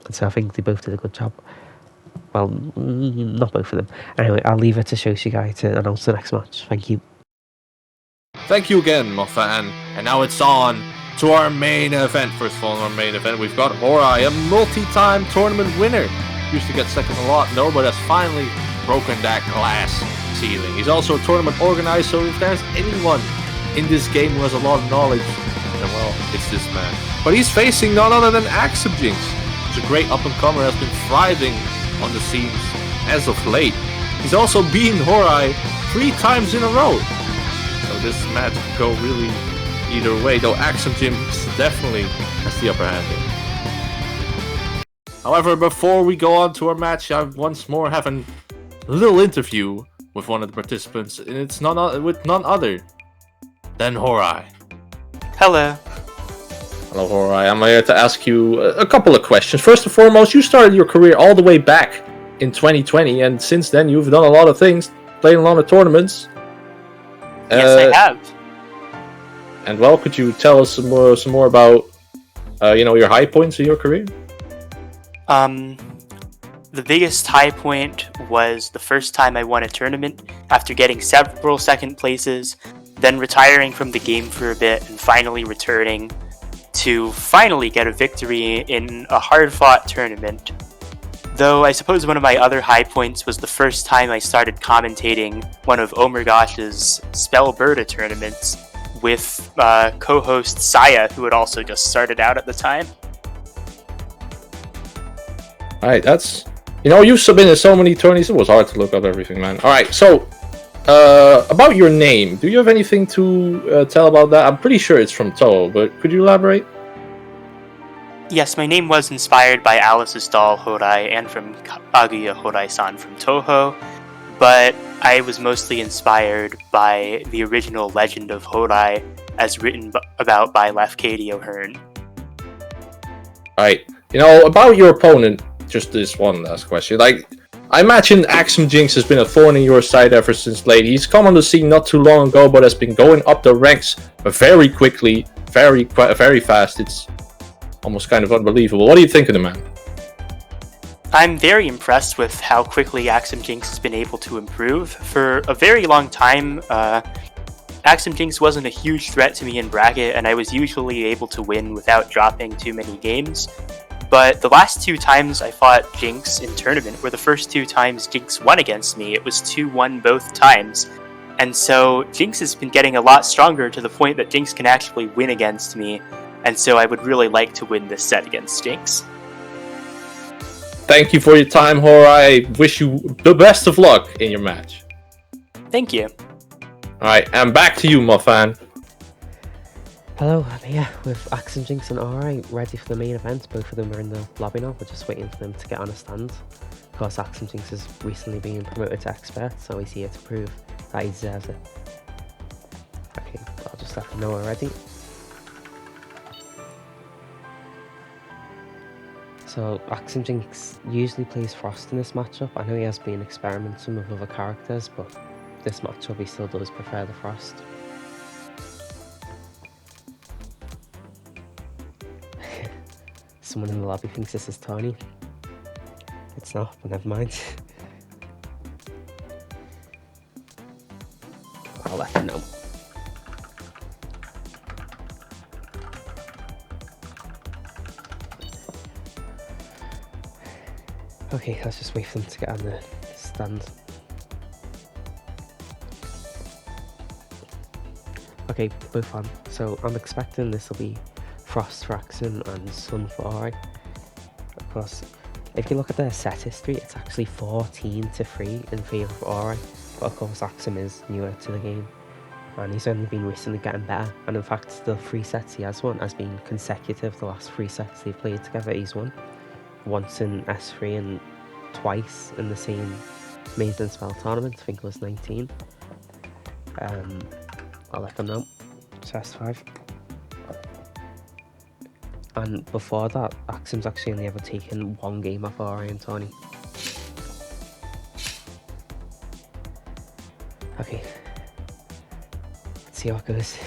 And so I think they both did a good job. Well, not both of them. Anyway, I'll leave it to shyoshiguy to announce the next match. Thank you. Thank you again, my fan. And now it's on to our main event. First of all, in our main event, we've got Hourai, a multi-time tournament winner. Used to get second a lot, no, but has finally broken that glass ceiling. He's also a tournament organizer, so if there's anyone in this game who has a lot of knowledge, then well, it's this man. But he's facing none other than Axemjinx, who's a great up-and-comer, has been thriving on the scenes as of late. He's also beaten Hourai 3 times in a row. So this match could go really either way, though Axemjinx definitely has the upper hand here. However, before we go on to our match, I once more have a little interview with one of the participants, and it's none other than Hourai. Hello. Hello, Hourai. I'm here to ask you a couple of questions. First and foremost, you started your career all the way back in 2020, and since then you've done a lot of things, played a lot of tournaments. Yes, I have. And well, could you tell us some more about, your high points in your career? The biggest high point was the first time I won a tournament after getting several second places, then retiring from the game for a bit and finally returning to finally get a victory in a hard-fought tournament. Though I suppose one of my other high points was the first time I started commentating one of Omergosh's Spellberta tournaments with co-host Saya, who had also just started out at the time. Alright, that's... you've submitted so many tourneys, it was hard to look up everything, man. Alright, so, about your name, do you have anything to tell about that? I'm pretty sure it's from Toho, but could you elaborate? Yes, my name was inspired by Alice's doll Hourai and from Kaguya Hourai-san from Toho, but I was mostly inspired by the original legend of Hourai as written about by Lafcadio O'Hearn. Alright, about your opponent, just this one last question. I imagine Axemjinx has been a thorn in your side ever since late. He's come on the scene not too long ago, but has been going up the ranks very quickly, very fast. It's almost kind of unbelievable. What do you think of the man? I'm very impressed with how quickly Axemjinx has been able to improve. For a very long time, Axemjinx wasn't a huge threat to me in bracket, and I was usually able to win without dropping too many games. But the last 2 times I fought Jinx in tournament were the first 2 times Jinx won against me. It was 2-1 both times. And so Jinx has been getting a lot stronger to the point that Jinx can actually win against me. And so I would really like to win this set against Jinx. Thank you for your time, Hourai. I wish you the best of luck in your match. Thank you. Alright, and back to you, my fan. Hello, I'm here with Axemjinx and Hourai, ready for the main event. Both of them are in the lobby now, we're just waiting for them to get on a stand. Of course, Axemjinx has recently been promoted to expert, so he's here to prove that he deserves it. Okay, I'll just let them know we're ready. So, Axemjinx usually plays Frost in this matchup. I know he has been experimenting with other characters, but this matchup he still does prefer the Frost. Someone in the lobby thinks this is Tony. It's not, but never mind. I'll let them know. Okay, let's just wait for them to get on the stand. Okay, both on. So I'm expecting this will be Frost for Axem and Sun for Hourai. Of course, if you look at their set history, it's actually 14-3 in favour of Hourai. But of course, Axem is newer to the game, and he's only been recently getting better. And in fact, the 3 sets he has won has been consecutive. The last 3 sets they've played together, he's won. Once in S3 and twice in the same Maiden Spell tournament. I think it was 19. I'll let them know. It's S5. And before that, Axem's actually only ever taken 1 game off Hourai and Tony. Okay. Let's see how it goes.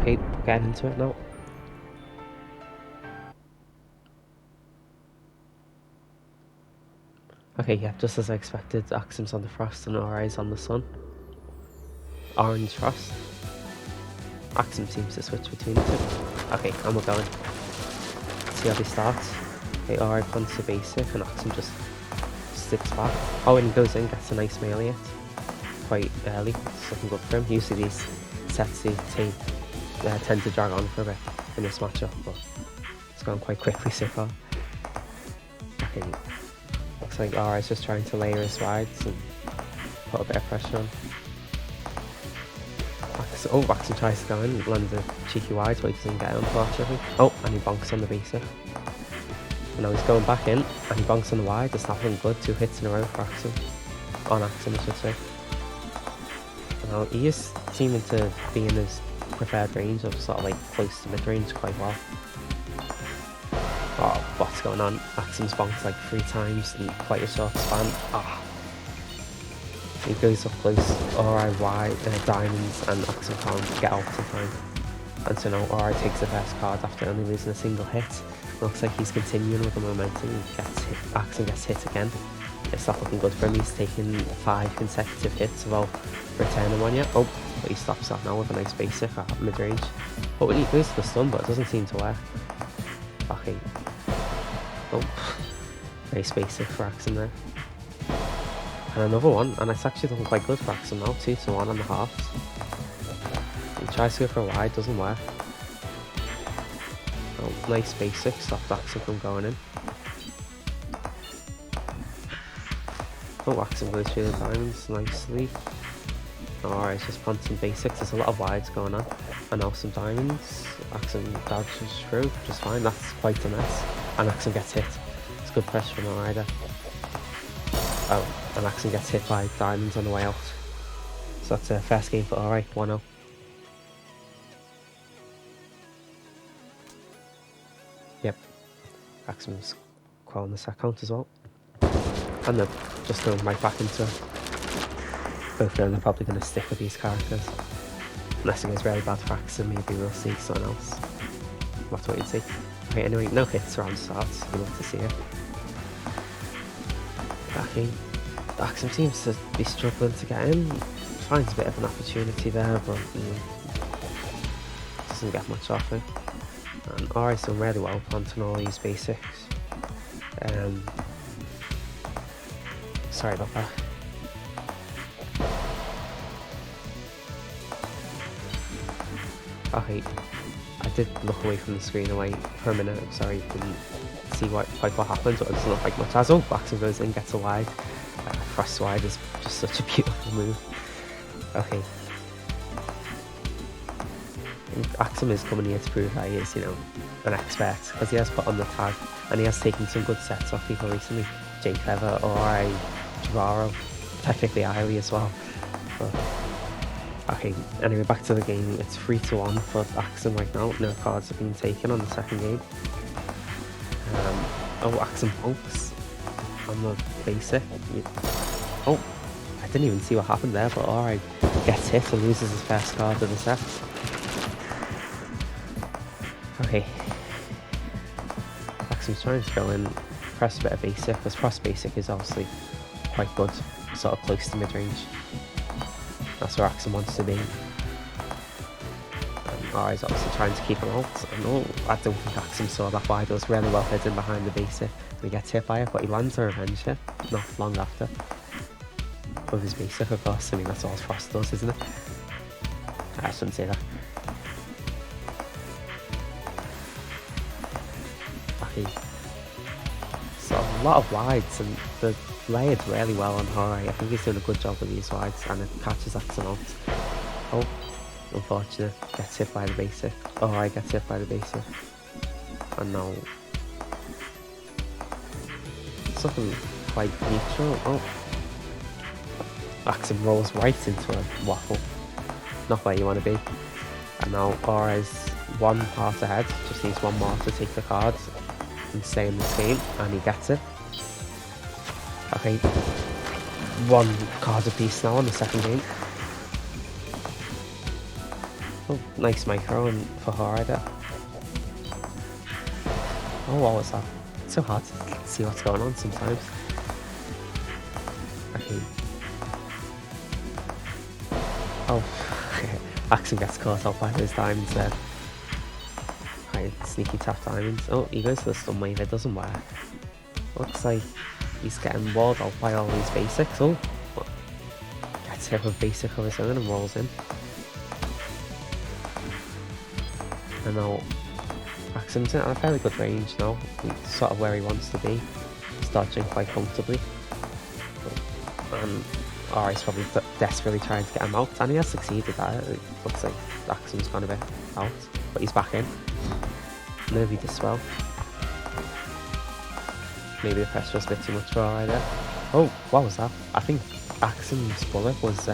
Okay, getting into it now. Okay, yeah, just as I expected, Axem's on the Frost and Hourai's on the Sun. Orange Frost. Axem seems to switch between the 2. Okay, and we're going. Let's see how they start. Okay, Hourai plants the basic and Axem just sticks back. Oh, and he goes in, gets a nice melee hit. Quite early, it's looking good for him. Usually these sets they tend to drag on for a bit in this matchup, but it's gone quite quickly so far. Okay, looks like Hourai's just trying to layer his wides and put a bit of pressure on. Axem tries to go in, lands a cheeky wide, but he doesn't get it unfortunately. Oh, and he bonks on the basic. And now he's going back in, and he bonks on the wide. It's not looking good. 2 hits in a row for Axem. On Axem, I should say. And now he is seeming to be in his preferred range of sort of like close to mid-range quite well. Oh, what's going on? Axem's bonked like 3 times in quite a short span. Ah. He goes up close, Hourai wide, diamonds, and Axem can't get out in time. And so now Hourai takes the first card after only losing a single hit. Looks like he's continuing with the momentum. He gets hit, Axem gets hit again. It's not looking good for him. He's taken 5 consecutive hits without returning one yet. Oh, but he stops that now with a nice basic at mid-range. But when he goes to the stun, but it doesn't seem to work. Okay. Oh, nice basic for Axem there. And another one, and it's actually looking quite good for Axem now, 2-1 on the halves. He tries to go for a wide, doesn't work. Oh, nice basic, stopped Axem from going in. Oh, Axem goes through the diamonds nicely. Alright, it's just punting basics. There's a lot of wides going on. And now some diamonds. Axem dodges through just fine. That's quite a mess. And Axem gets hit. It's good pressure from Hourai there. Oh, and Axem gets hit by diamonds on the way out. So that's a first game for Hourai, 1-0. Yep. Axem's calling the set count as well. And they're just going right back into it. Both of them are probably going to stick with these characters. Unless it goes really bad for Axem, maybe we'll see someone else. We'll have to wait and see. Okay, anyway, no hits around starts. We'd love to see it. Okay, Axem seems to be struggling to get in. Finds a bit of an opportunity there, but doesn't get much off it. And Hourai's done really well planting all these basics. Sorry about that. Okay, I did look away from the screen away for a minute. Sorry, didn't see what happened, but it doesn't look like much. As Axem goes in, gets a wide. Frost wide is just such a beautiful move. Okay. Axem is coming here to prove that he is, you know, an expert, because he has put on the tag and he has taken some good sets off people recently. Jake Feather, Hourai, Javaro, technically Eiley as well. But, okay, anyway, back to the game. It's 3-1 for Axem right now. No cards have been taken on the second game. Axem bunks on the basic. Oh, I didn't even see what happened there, but Hourai gets hit and loses his first card of the set. Okay. Axem's trying to go in, press a bit of basic, because Frost basic is obviously quite good, sort of close to mid-range. That's where Axem wants to be. And Hourai's obviously trying to keep him out. And I don't think Axem saw that wide. It was really well hidden behind the basic. He gets hit by it, but he lands a revenge hit not long after. With his basic, of course. I mean, that's all Frost does, isn't it? I shouldn't say that. Okay. So a lot of wides, and they're layered really well on Hourai. I think he's doing a good job with these wides, and it catches Axem out. Oh, unfortunate. Gets hit by the basic. Hourai gets hit by the basic. And now something quite neutral. Oh, Axem rolls right into a waffle. Not where you want to be. And now Hourai's one part ahead. Just needs one more to take the cards and stay in this game, and he gets it. Okay, one card apiece now on the second game. Oh, nice micro and for Hourai there. Oh, what was that? It's so hard to see what's going on sometimes. Okay. Oh, Axem gets caught out by those diamonds there. Right, sneaky tap diamonds. Oh, he goes to the stun wave, it doesn't work. Looks like he's getting walled out by all these basics. Oh, gets hit with basic of his own and rolls in. And now Axem's in at a fairly good range now. He's sort of where he wants to be. He's dodging quite comfortably. And Hourai's probably desperately trying to get him out, and he has succeeded at it. It looks like Axem's gone a bit out, but he's back in. Maybe this well. Maybe the pressure was a bit too much for Hourai there. Oh, what was that? I think Axem's bullet was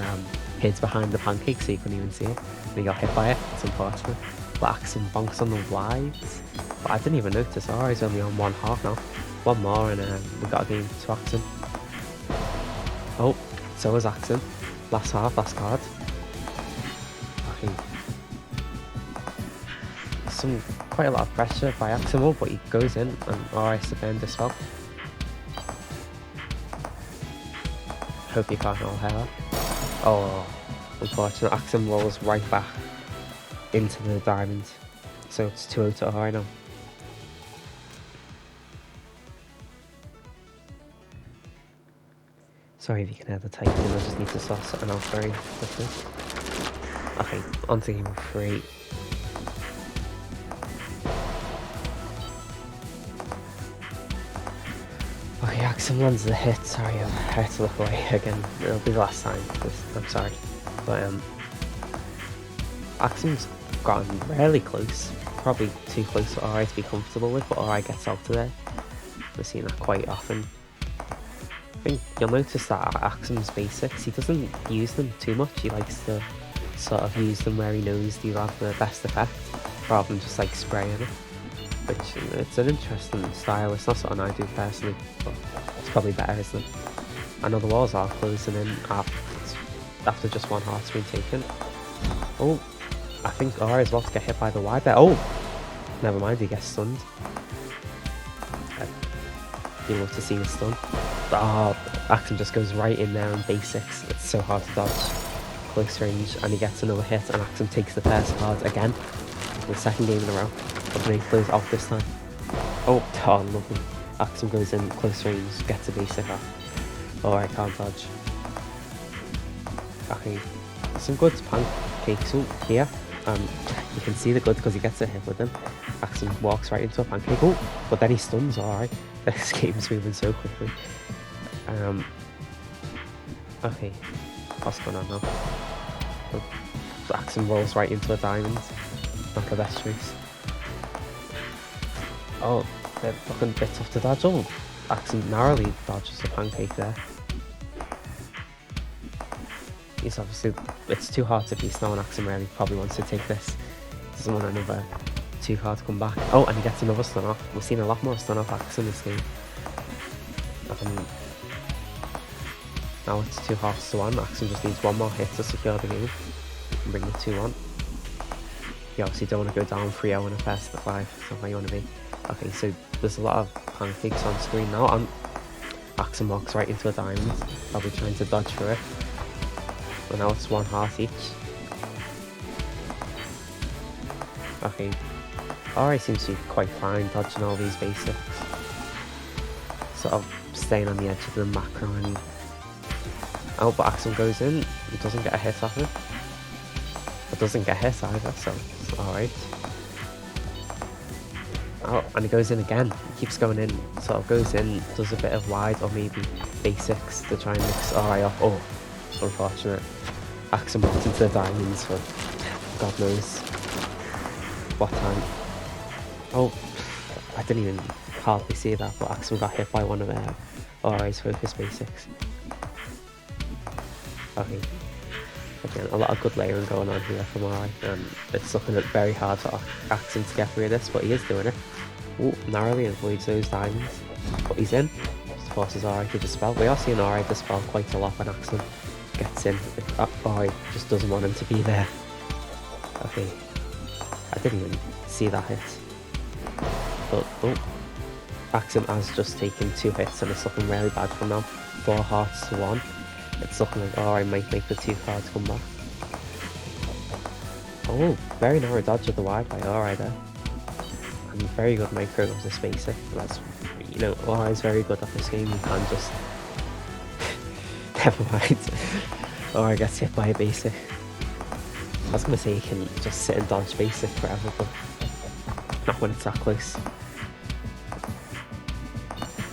hid behind the pancake, so you couldn't even see it. And he got hit by it. It's unfortunate. But Axem bonks on the wides. But I didn't even notice. Hourai's only on one half now. One more, and we got a game to Axem. Oh, so is Axem. Last half, last card. Okay. Quite a lot of pressure by Axem, but he goes in, and Hourai's defend as well. Hope you can't all hear that. Oh, unfortunate. Axem rolls right back into the diamonds. So it's 2-0 to Hourai now. Sorry if you can hear the typing, I just need to sort something out very quickly. Okay, on to game 3. Okay, Axem lands the hit. Sorry, I had to look away again. It'll be the last time. I'm sorry. But, Axem's gotten really close. Probably too close for Hourai to be comfortable with, but Hourai gets out of there. We're seeing that quite often. I think you'll notice that Axem's basics, he doesn't use them too much. He likes to sort of use them where he knows they'll have the best effect, rather than just like spraying it. Which, it's an interesting style. It's not something I do personally, but it's probably better, isn't it? I know the walls are closing in after just one heart's been taken. Oh, I think Hourai is about to get hit by the wide there. Oh, never mind, he gets stunned. You love to see the stun. Oh, Axem just goes right in there on basics. It's so hard to dodge. Close range, and he gets another hit, and Axem takes the first card again. The second game in a row. But then he plays off this time. Oh, lovely. Axem goes in close range, gets a basic off. Oh, I can't dodge. Okay, some good pancakes here. You can see the good because he gets a hit with them. Axem walks right into a pancake. Oh, but then he stuns. Alright, this game's moving so quickly. Okay, what's going on now? Oh, Axem rolls right into a diamond. Not the best choice. Oh, they're fucking a bit tough to dodge. Oh, Axem narrowly dodges the pancake there. He's obviously, it's too hard to beast now, and Axem really probably wants to take this. Doesn't want another too hard to come back. Oh, and he gets another stun off. We've seen a lot more stun off Axem this game. Now it's 2 halves to 1. Axem just needs one more hit to secure the game and bring the 2-1. You obviously don't want to go down 3-0 in a first to 5. That's not where you want to be. Okay, so there's a lot of pancakes on screen now, and Axem walks right into a diamond, probably trying to dodge through it. But now it's 1 heart each. Okay, Hourai seems to be quite fine dodging all these basics. Sort of staying on the edge of the macro, and oh, but Axem goes in, he doesn't get a hit off it. But doesn't get hit either, so it's alright. Oh, and he goes in again. He keeps going in, sort of goes in, does a bit of wide or maybe basics to try and mix Hourai up. Oh, unfortunate. Axem walked into the diamonds for God knows what time. Oh, I didn't even hardly see that, but Axem got hit by one of Hourai's focus basics. Okay. Again, a lot of good layering going on here from Hourai, and it's looking very hard for Axem to get through this, but he is doing it. Oh, narrowly avoids those diamonds, but he's in. Just forces Hourai to dispel. We are seeing Hourai dispel quite a lot when Axem gets in. Hourai just doesn't want him to be there. Okay, I didn't even see that hit. But, oh, Axem has just taken 2 hits, and it's looking really bad for now. 4 hearts to 1. It's looking like Hourai might make the 2 cards come back. Oh, very narrow dodge of the wide by Hourai there. And very good micro of this basic. That's, you know, Hourai's very good at this game. You can't just... Never mind. Hourai gets hit by a basic. I was going to say you can just sit and dodge basic forever, but not when it's that close.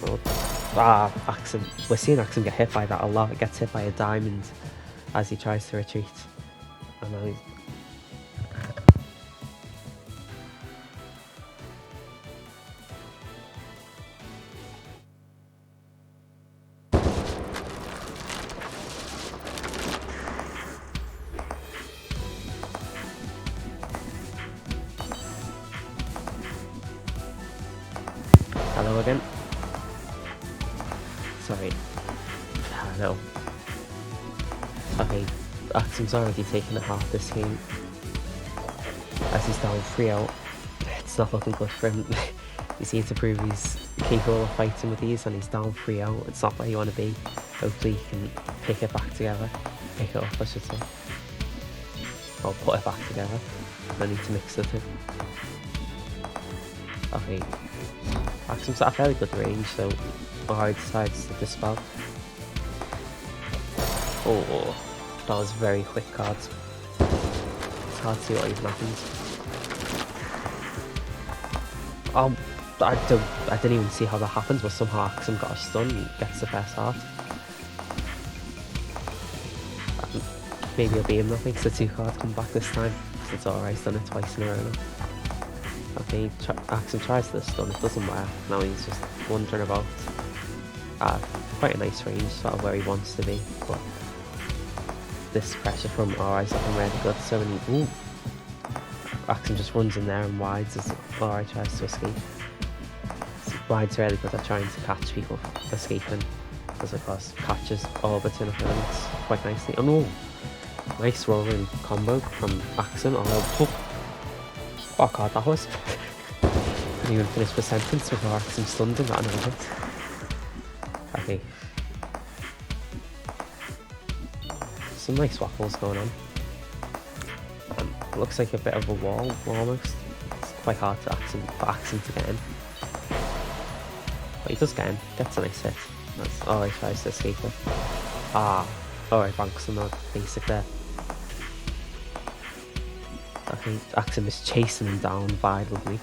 Oh. Ah, Axem. We're seeing Axem get hit by that a lot. It gets hit by a diamond as he tries to retreat. And now he's... Hello again. Sorry. No. Okay, Axem's already taken a half this game. As he's down 3-0. It's not looking good for him. He seems to prove he's capable of fighting with these, and he's down 3-0. It's not where you want to be. Hopefully he can pick it back together. Pick it up, I should say. Or put it back together. I need to mix the two. Okay. Axem's at a fairly good range, so Hourai decides to dispel. Oh, that was very quick cards. It's hard to see what even happens. I didn't even see how that happens, but somehow Axem got a stun and gets the first heart. Maybe it'll be him that makes the 2 cards come back this time. It's Hourai's done it twice in a row now. Okay, Axem tries the stun, it doesn't work. Now he's just wandering about. Quite a nice range, sort of where he wants to be, but this pressure from Hourai's looking really good. So when he, ooh, Axem just runs in there and wides as Hourai tries to escape. So wide's really good at trying to catch people escaping, because of course catches orbiting opponents quite nicely. Oh no! Nice rolling combo from Axem. Oh, what card that was? Didn't even finish the sentence before Axem stunned and got another hit. Okay. Some nice waffles going on. It looks like a bit of a wall almost. It's quite hard for Axem to get in. But he does get in, gets a nice hit. Oh, he tries to escape it. Alright, banks on the basic there. Okay, Axem is chasing him down violently.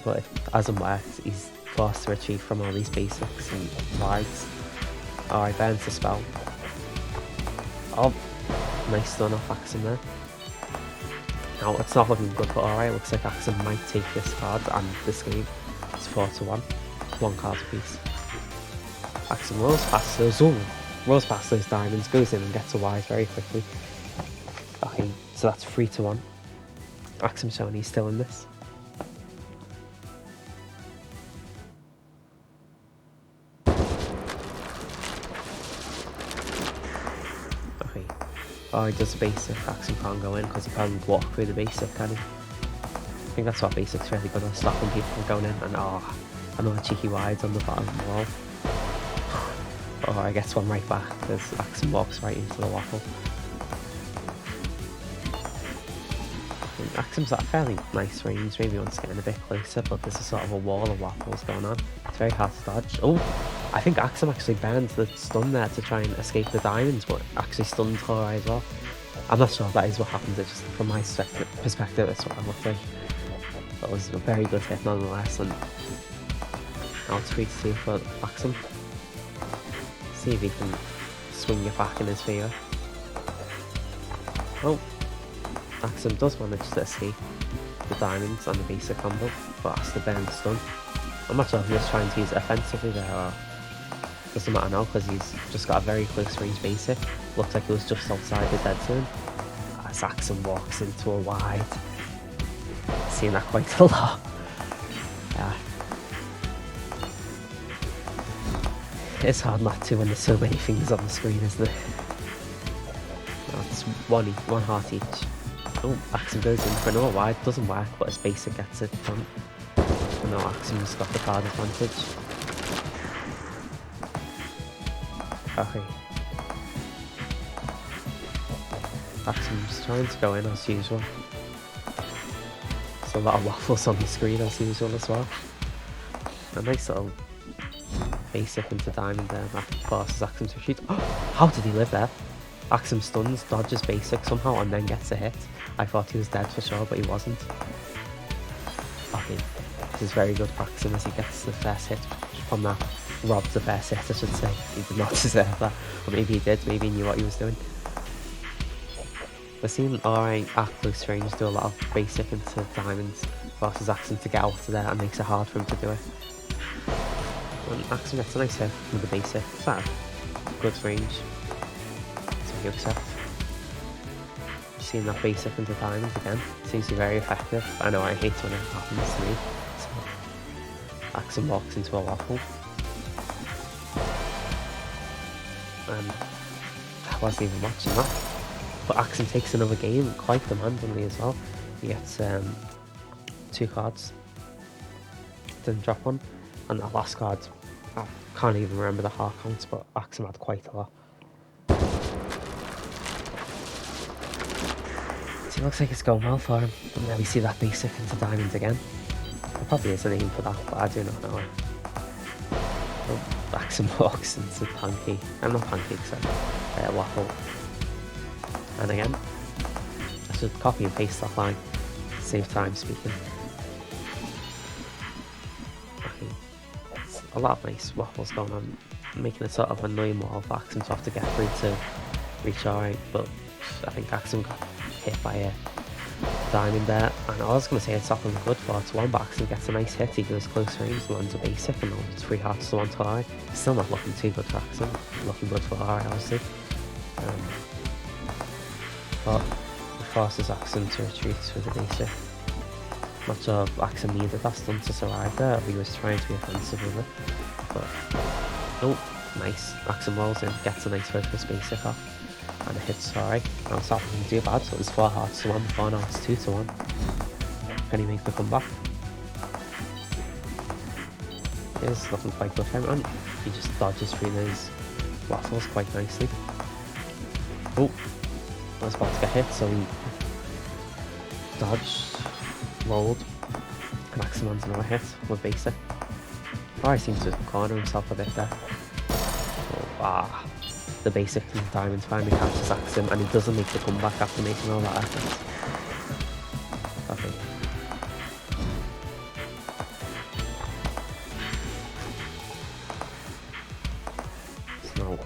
But it hasn't worked, he's forced to retreat from all these basics and wides. Alright, burns the spell. Oh, nice stun off Axem there. Now, it's not looking good for Hourai. It looks like Axem might take this card and this game. It's 4-1. 1 card apiece. Axem rolls past those diamonds, goes in and gets a wide very quickly. Okay, so that's 3-1. Axem showing he's still in this. Okay. Oh, he does the basic. Axem can't go in because he can't walk through the basic, can he? I think that's what basic's really good at, stopping people from going in. And another cheeky wide on the bottom wall. Oh, I guess one right back because Axem walks right into the waffle. Axem's at a fairly nice range, maybe once getting a bit closer, but there's a sort of a wall of waffles going on. It's very hard to dodge. Oh, I think Axem actually burned the stun there to try and escape the diamonds, but actually stunned Hourai as well. I'm not sure if that is what happened, it's just from my perspective, that's what it looked like. That was a very good hit nonetheless, and now it's 3-2 for Axem. See if he can swing it back in his favour. Oh, Axem does manage to escape the diamonds and the basic combo, but has to burn the stun. I'm not sure if he was trying to use it offensively there or doesn't matter now because he's just got a very close range basic. Looks like he was just outside the dead zone as Axem walks into a wide. Seeing that quite a lot. Yeah. It's hard not to when there's so many things on the screen, isn't it? No, it's one heart each. Oh, Axem goes in for another wide, doesn't work, but his basic gets it done. And now Axem's got the card advantage. Okay. Axem's trying to go in as usual. There's a lot of waffles on the screen as usual as well. A nice little basic into diamond there, that forces Axem to retreat. How did he live there? Axem stuns, dodges basic somehow and then gets a hit. I thought he was dead for sure, but he wasn't. Okay, this is very good for Axem as he gets the first hit from that. Robbed the first hit, I should say. He did not deserve that. Or maybe he did, maybe he knew what he was doing. We're seeing Hourai at close range do a lot of basic into diamonds, forces Axem to get out of there and makes it hard for him to do it. And Axem gets a nice hit with the basic. It's at a good range. So he accepts. Seeing that basic into diamonds again. Seems to be very effective. I know I hate when it happens to me. So Axem walks into a waffle. And I wasn't even watching that. But Axem takes another game quite demandingly as well. He gets 2 cards. Didn't drop one. And that last card, I can't even remember the heart counts, but Axem had quite a lot. So it looks like it's going well for him. And now we see that basic into diamonds again. There probably is a name for that, but I do not know it. Oh, Axem walks into pancake. I'm not pancake, sorry. Waffle. And again, I should copy and paste that line. Save time speaking. a lot of nice waffles going on, making it sort of annoying more for Axem to have to get through to reach alright, but I think Axem got hit by a diamond there, and I was going to say it's looking good 4-1, but Axem gets a nice hit, he goes close range, lands a basic, and now it's 3 hearts to 1 to Hourai. Still not looking too good for Axem, looking good for Hourai obviously. But it forces Axem to retreat with the basic. Not sure if Axem needed that stun to survive there, or he was trying to be offensive with it. But, oh, nice. Axem rolls in, gets a nice focus basic off, and it hits Hourai. Now it's not looking too bad, so it was 4 hearts to 1 before, now it's 2-1. Can he make the comeback? It is looking quite good for him, and he just dodges through those waffles quite nicely. Oh, I was about to get hit, so he dodged, rolled, and Axem lands another hit with basic. Hourai seems to corner himself a bit there. Oh, the basic from Diamond finally catches Axem, and he doesn't make the comeback after making all that effort. Okay. So now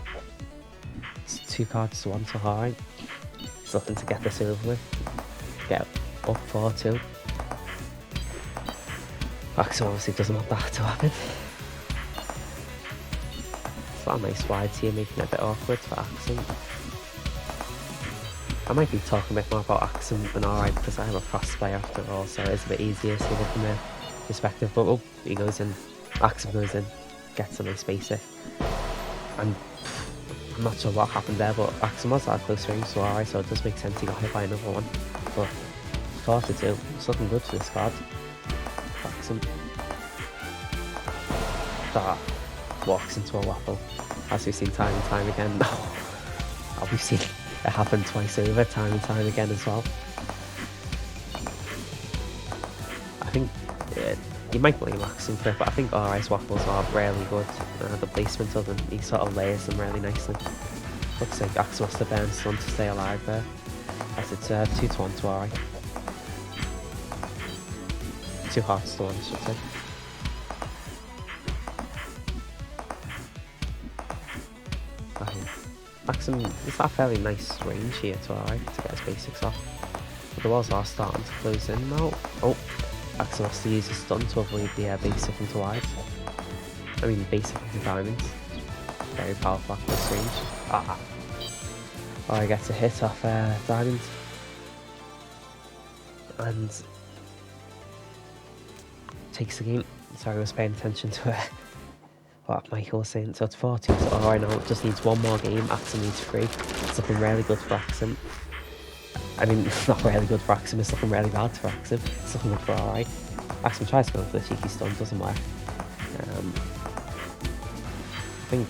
it's 2 cards to 1 to Hourai. He's looking to get this over with. Get up 4-2. Axem obviously doesn't want that to happen. It's a nice wides here, making it a bit awkward for Axem. I might be talking a bit more about Axem and Hourai because I have a cross player after all, so it's a bit easier to see it from their perspective. But oh, he goes in, Axem goes in, gets a nice basic. And I'm not sure what happened there, but Axem was at close range to Hourai, so it does make sense he got hit by another one. But 4-2, it's looking good for this card. Axem that walks into a waffle, as we've seen time and time again. We've seen it happen twice over, time and time again as well. I think you might blame Axem for it, but I think Hourai's waffles are really good. The placement of them, he sort of layers them really nicely. Looks like Axem must have burned stun to stay alive there, as it's 2-1 to Hourai. 2 hearts to 1, I should say. Axem, it's that fairly nice range here to Hourai to get his basics off. But the walls are starting to close in now. Oh, Axem has to use his stun to avoid the basic into wide. I mean, basic into diamonds. Very powerful at this range. Hourai gets a hit off diamond. And takes the game. Sorry, I was paying attention to what Michael was saying. So it's 4-2 to Hourai now. It just needs one more game. Axem needs 3. It's looking really good for Axem. I mean, not really good for Axem. It's looking really bad for Axem. It's looking good for Hourai. Axem tries to go for the cheeky stun, doesn't work. I think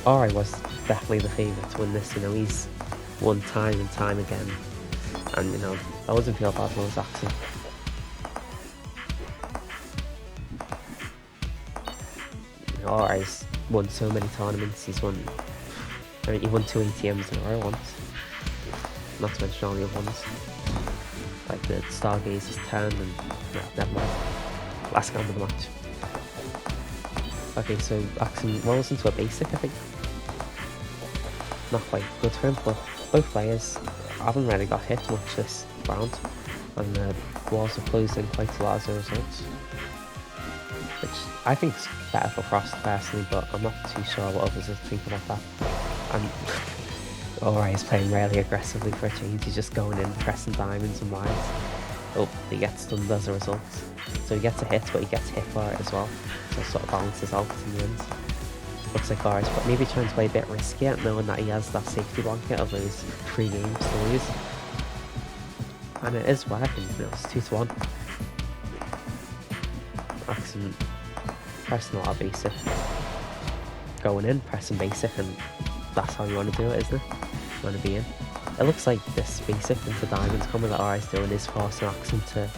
Hourai was definitely the favourite to win this. You know, he's won time and time again. And, you know, I wasn't feel bad when it was Axem. Hourai's won so many tournaments. He's won, I mean, he won 2 ATMs in a row once. Not to mention all the other ones. Like the Stargaze is 10 and no, never mind. Last round of the match. Okay, so Axem rolls into a basic, I think. Not quite good for him, but both players haven't really got hit much this round. And the walls have closed in quite a lot as a result. Which I think is better for Frost personally, but I'm not too sure what others think about that. And Hourai is playing really aggressively for a change. He's just going in, pressing diamonds and wides. Oh, he gets stunned as a result. So he gets a hit, but he gets hit for it as well. So it sort of balances out in the end. Looks like Hourai's maybe trying to play a bit riskier, knowing that he has that safety blanket of those 3 games to lose. And it is working, you know, it's 2-1. Axem pressing a lot of basic. Going in, pressing basic, and that's how you want to do it, isn't it? You want to be in. It looks like this basic into diamonds coming that Hourai's doing is forcing Axem to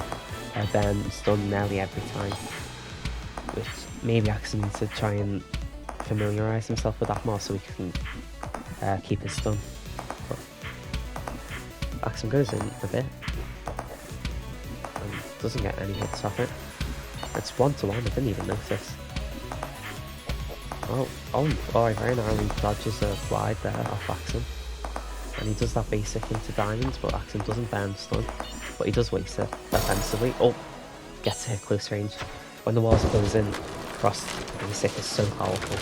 burn stun nearly every time. Which maybe Axem needs to try and familiarise himself with that more so he can keep his stun. But Axem goes in a bit and doesn't get any hits off it. It's 1-1, I didn't even notice. Alright, very narrowly dodges a wide there off Axem. And he does that basic into diamonds, but Axem doesn't burn stun. But he does waste it defensively. Oh, gets to hit close range. When the walls close in, Frost basic is so powerful.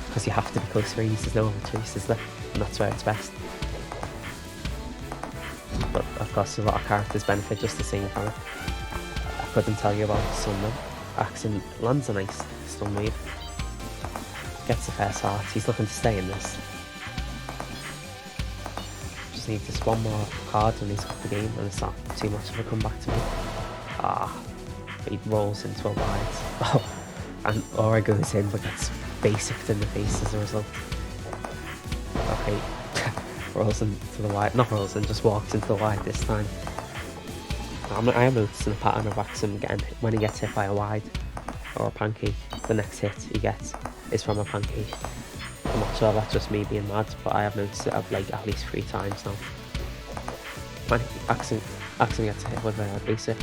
Because you have to be close range, there's no other choice, is there? And that's where it's best. But of course, a lot of characters benefit just the same time. I couldn't tell you about Sun then. Axem lands a nice stun wave. Gets the first heart. He's looking to stay in this. Just need this one more card and he's got the game, and it's not too much of a comeback to me. He rolls into a wide. Oh, and Hourai goes in but gets basicked in the face as a result. Okay, rolls into the wide. Not rolls in, just walks into the wide this time. I am noticing a pattern of Axem getting when he gets hit by a wide or a pancake. The next hit he gets is from a pancake. I'm not sure if that's just me being mad, but I have noticed it like at least 3 times now. When Axem gets hit with a basic,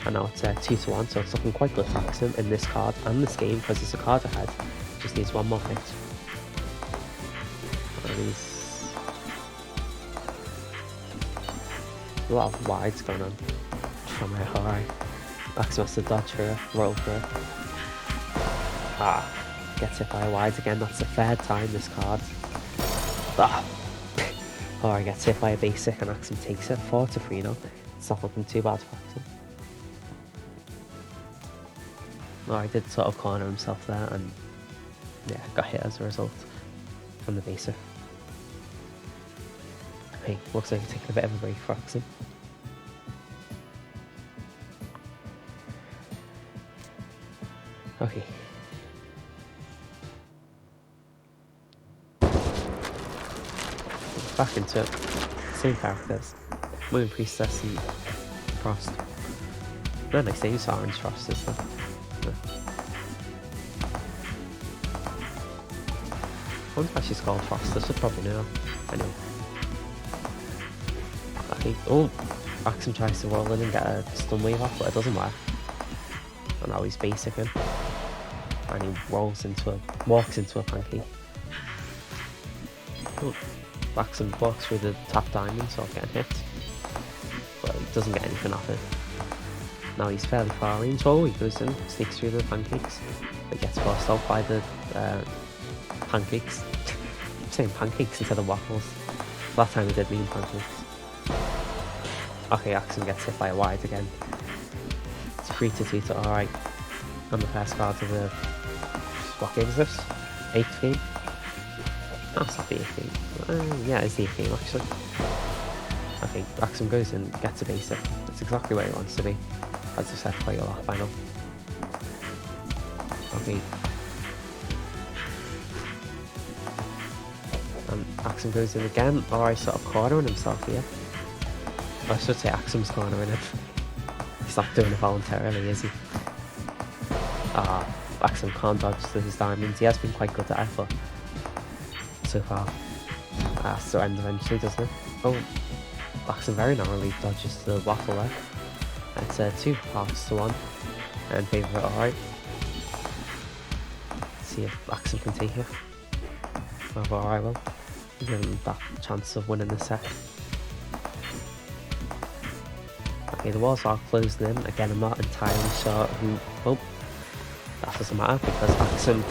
and now it's 2-1, so it's looking quite good for Axem in this card and this game because he's a card ahead. Just needs one more hit. And he's a lot of wides going on from Hourai. Axem has to dodge her, roll for her. Gets hit by a wide again. That's the 3rd time this card. Hourai gets hit by a basic and Axem takes it. 4-3 now. It's not looking too bad for Axem. Hourai did sort of corner himself there and yeah, got hit as a result from the basic. Okay, looks like he's taking a bit of a break for Axem. Okay. Back into it. Same characters. Moon Priestess and Frost. No, nice name, Orange Frost, is there? No. I wonder why she's called Frost, I should probably know. Anyway. Okay, oh, Axem tries to roll in and get a stun wave off, but it doesn't work. And now he's basicing. And he walks into a pancake. Oh, Axem walks through the top diamond, so getting hit. But he doesn't get anything off it. Now he's fairly far range. Oh, he goes in, sneaks through the pancakes. But gets forced out by the pancakes. I'm saying pancakes instead of waffles. Last time he did mean pancakes. Okay, Axem gets hit by a wide again. It's 3-2 to Hourai. On the first card of the... What game is this? 8th game? No, it's not the 8th game. Yeah, it's the 8th game actually. Okay, Axem goes in, gets a basic. That's exactly where he wants to be. As I've said quite a lot by now. Okay. And Axem goes in again. Hourai sort of cornering himself here. I should say Axem's cornering him. He's not doing it voluntarily, is he? Axem can't dodge his diamonds. He has been quite good at it, but so far. So end eventually, doesn't it? Oh, Axem very narrowly dodges the waffle there. It's 2 hearts to 1 in favour of Hourai. See if Axem can take it. Whether Hourai will. Give him that chance of winning the set. Okay, the walls are closing in. Again, I'm not entirely sure who... Oh, that doesn't matter because Axem...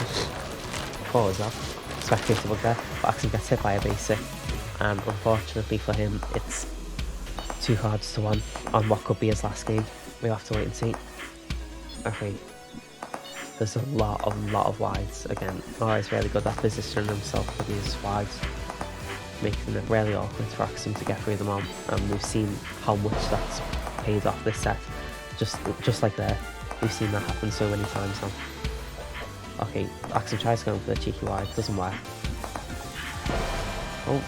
What was that? Spectatable there. But Axem gets hit by a basic. And unfortunately for him, it's 2 cards to 1 on what could be his last game. We'll have to wait and see. Okay. There's a lot of wides again. Hourai's really good at positioning himself for these wides. Making it really awkward for Axem to get through them on. And we've seen how much that's paid off this set. Just like there. We've seen that happen so many times now. Okay, Axem tries going for the cheeky wide, doesn't work. Oh,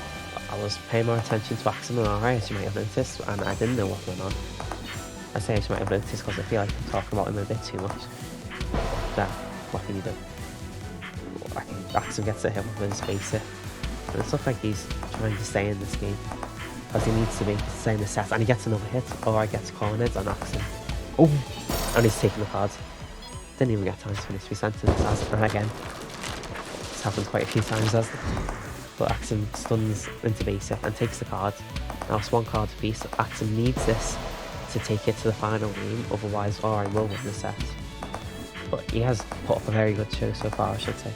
I was paying more attention to Axem and Hourai, as you might have noticed, and I didn't know what went on. I say as you might have noticed because I feel like I'm talking about him a bit too much. Yeah, what can you do? I think Axem gets a hit with his basic. And it looks like he's trying to stay in this game. Because he needs to be to stay in the set, and he gets another hit. Hourai gets cornered on Axem. Oh! And he's taking the cards. Didn't even get time to finish my sentence, and again, it's happened quite a few times, hasn't it? But Axem stuns into basic and takes the card. Now it's 1 card apiece. Axem needs this to take it to the final game, otherwise Hourai will win the set. But he has put up a very good show so far, I should say.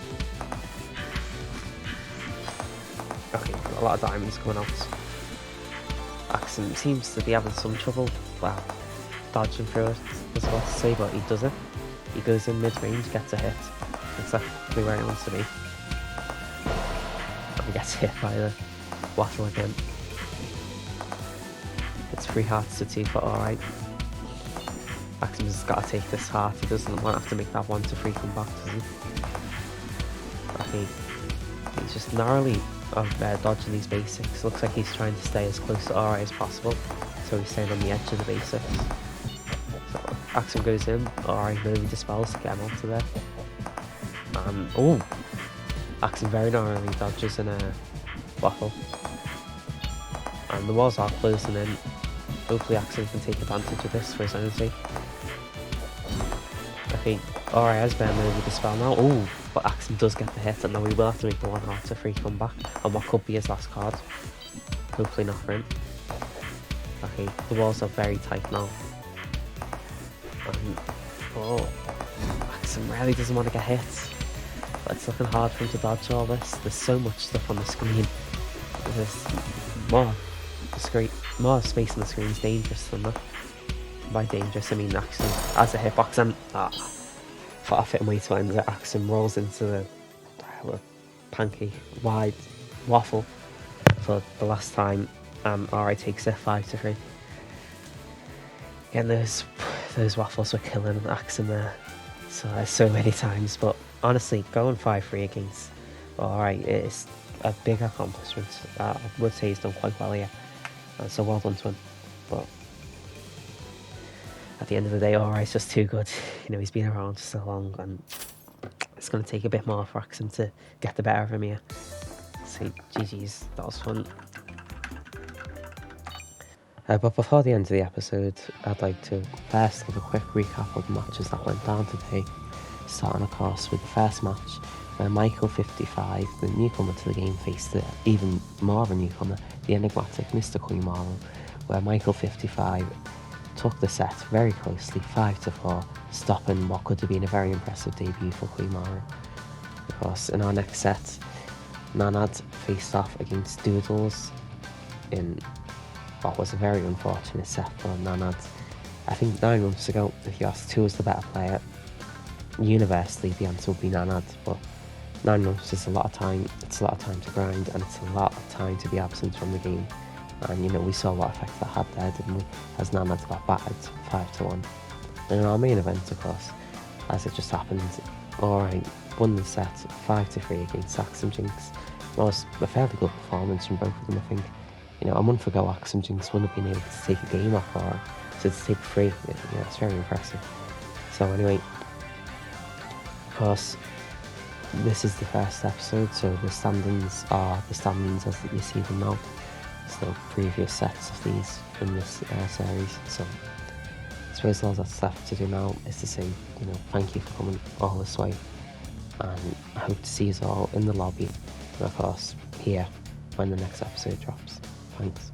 Okay, a lot of diamonds coming out. Axem seems to be having some trouble, well, dodging through it, is what to say, but he does it. He goes in mid-range, gets a hit. Exactly where he wants to be. And gets hit by the waffle again. It's 3 hearts to 2 for Hourai. Axem's got to take this heart. He doesn't want to have to make that 1 to 3 come back, does he? Okay. He's just narrowly dodging these basics. Looks like he's trying to stay as close to Hourai as possible. So he's staying on the edge of the basics. So Axem goes in. Hourai really dispels to get him onto there. Oh! Axem very narrowly dodges in a waffle. And the walls are closing in. Hopefully Axem can take advantage of this for his own sake. Okay, Hourai has been over the spell now. Oh, but Axem does get the hit, and now we will have to make the 1 heart to 3 comeback on what could be his last card. Hopefully not for him. Okay, the walls are very tight now. Oh, Axem really doesn't want to get hit. But it's looking hard for him to dodge all this. There's so much stuff on the screen. There's more space on the screen is dangerous than that. By dangerous, I mean actually, as a hitbox, and for a fitting way to end it, Axem rolls into the pancake wide waffle for the last time, and Hourai takes it 5 to 3. Again, those waffles were killing Axem there, so many times. But honestly, going 5-3 against Hourai is a big accomplishment. I would say he's done quite well here. So well done to him. But at the end of the day, Hourai's just too good. You know, he's been around for so long, and it's going to take a bit more for Axem to get the better of him here. So GG's, that was fun. But before the end of the episode, I'd like to first give a quick recap of the matches that went down today. Starting, of course, with the first match, where Michael 55, the newcomer to the game, faced even more of a newcomer, the enigmatic Mr. Kuimaru, where Michael 55 took the set very closely, 5-4, stopping what could have been a very impressive debut for Kuimaru. Of course, in our next set, Nanad faced off against Doodles in what was a very unfortunate set for Nanad. I think 9 months ago, if you asked who was the better player, universally the answer would be Nanad, but 9 months is a lot of time. It's a lot of time to grind, and it's a lot of time to be absent from the game. And you know, we saw what effect that had there, didn't we? As Nanad got battered 5-1. And in our main event, of course, as it just happened, Hourai won the set 5-3 against Axemjinx. It was a fairly good performance from both of them, I think. You know, a month ago, Axemjinx wouldn't have been able to take a game off Hourai, so to take 3, you know, it's very impressive. So anyway, of course, this is the first episode, so the standings are the standings as you see them now. There's no previous sets of these in this series, so I suppose all that's left to do now is to say, you know, thank you for coming all this way, and I hope to see you all in the lobby, and of course here when the next episode drops. Thanks.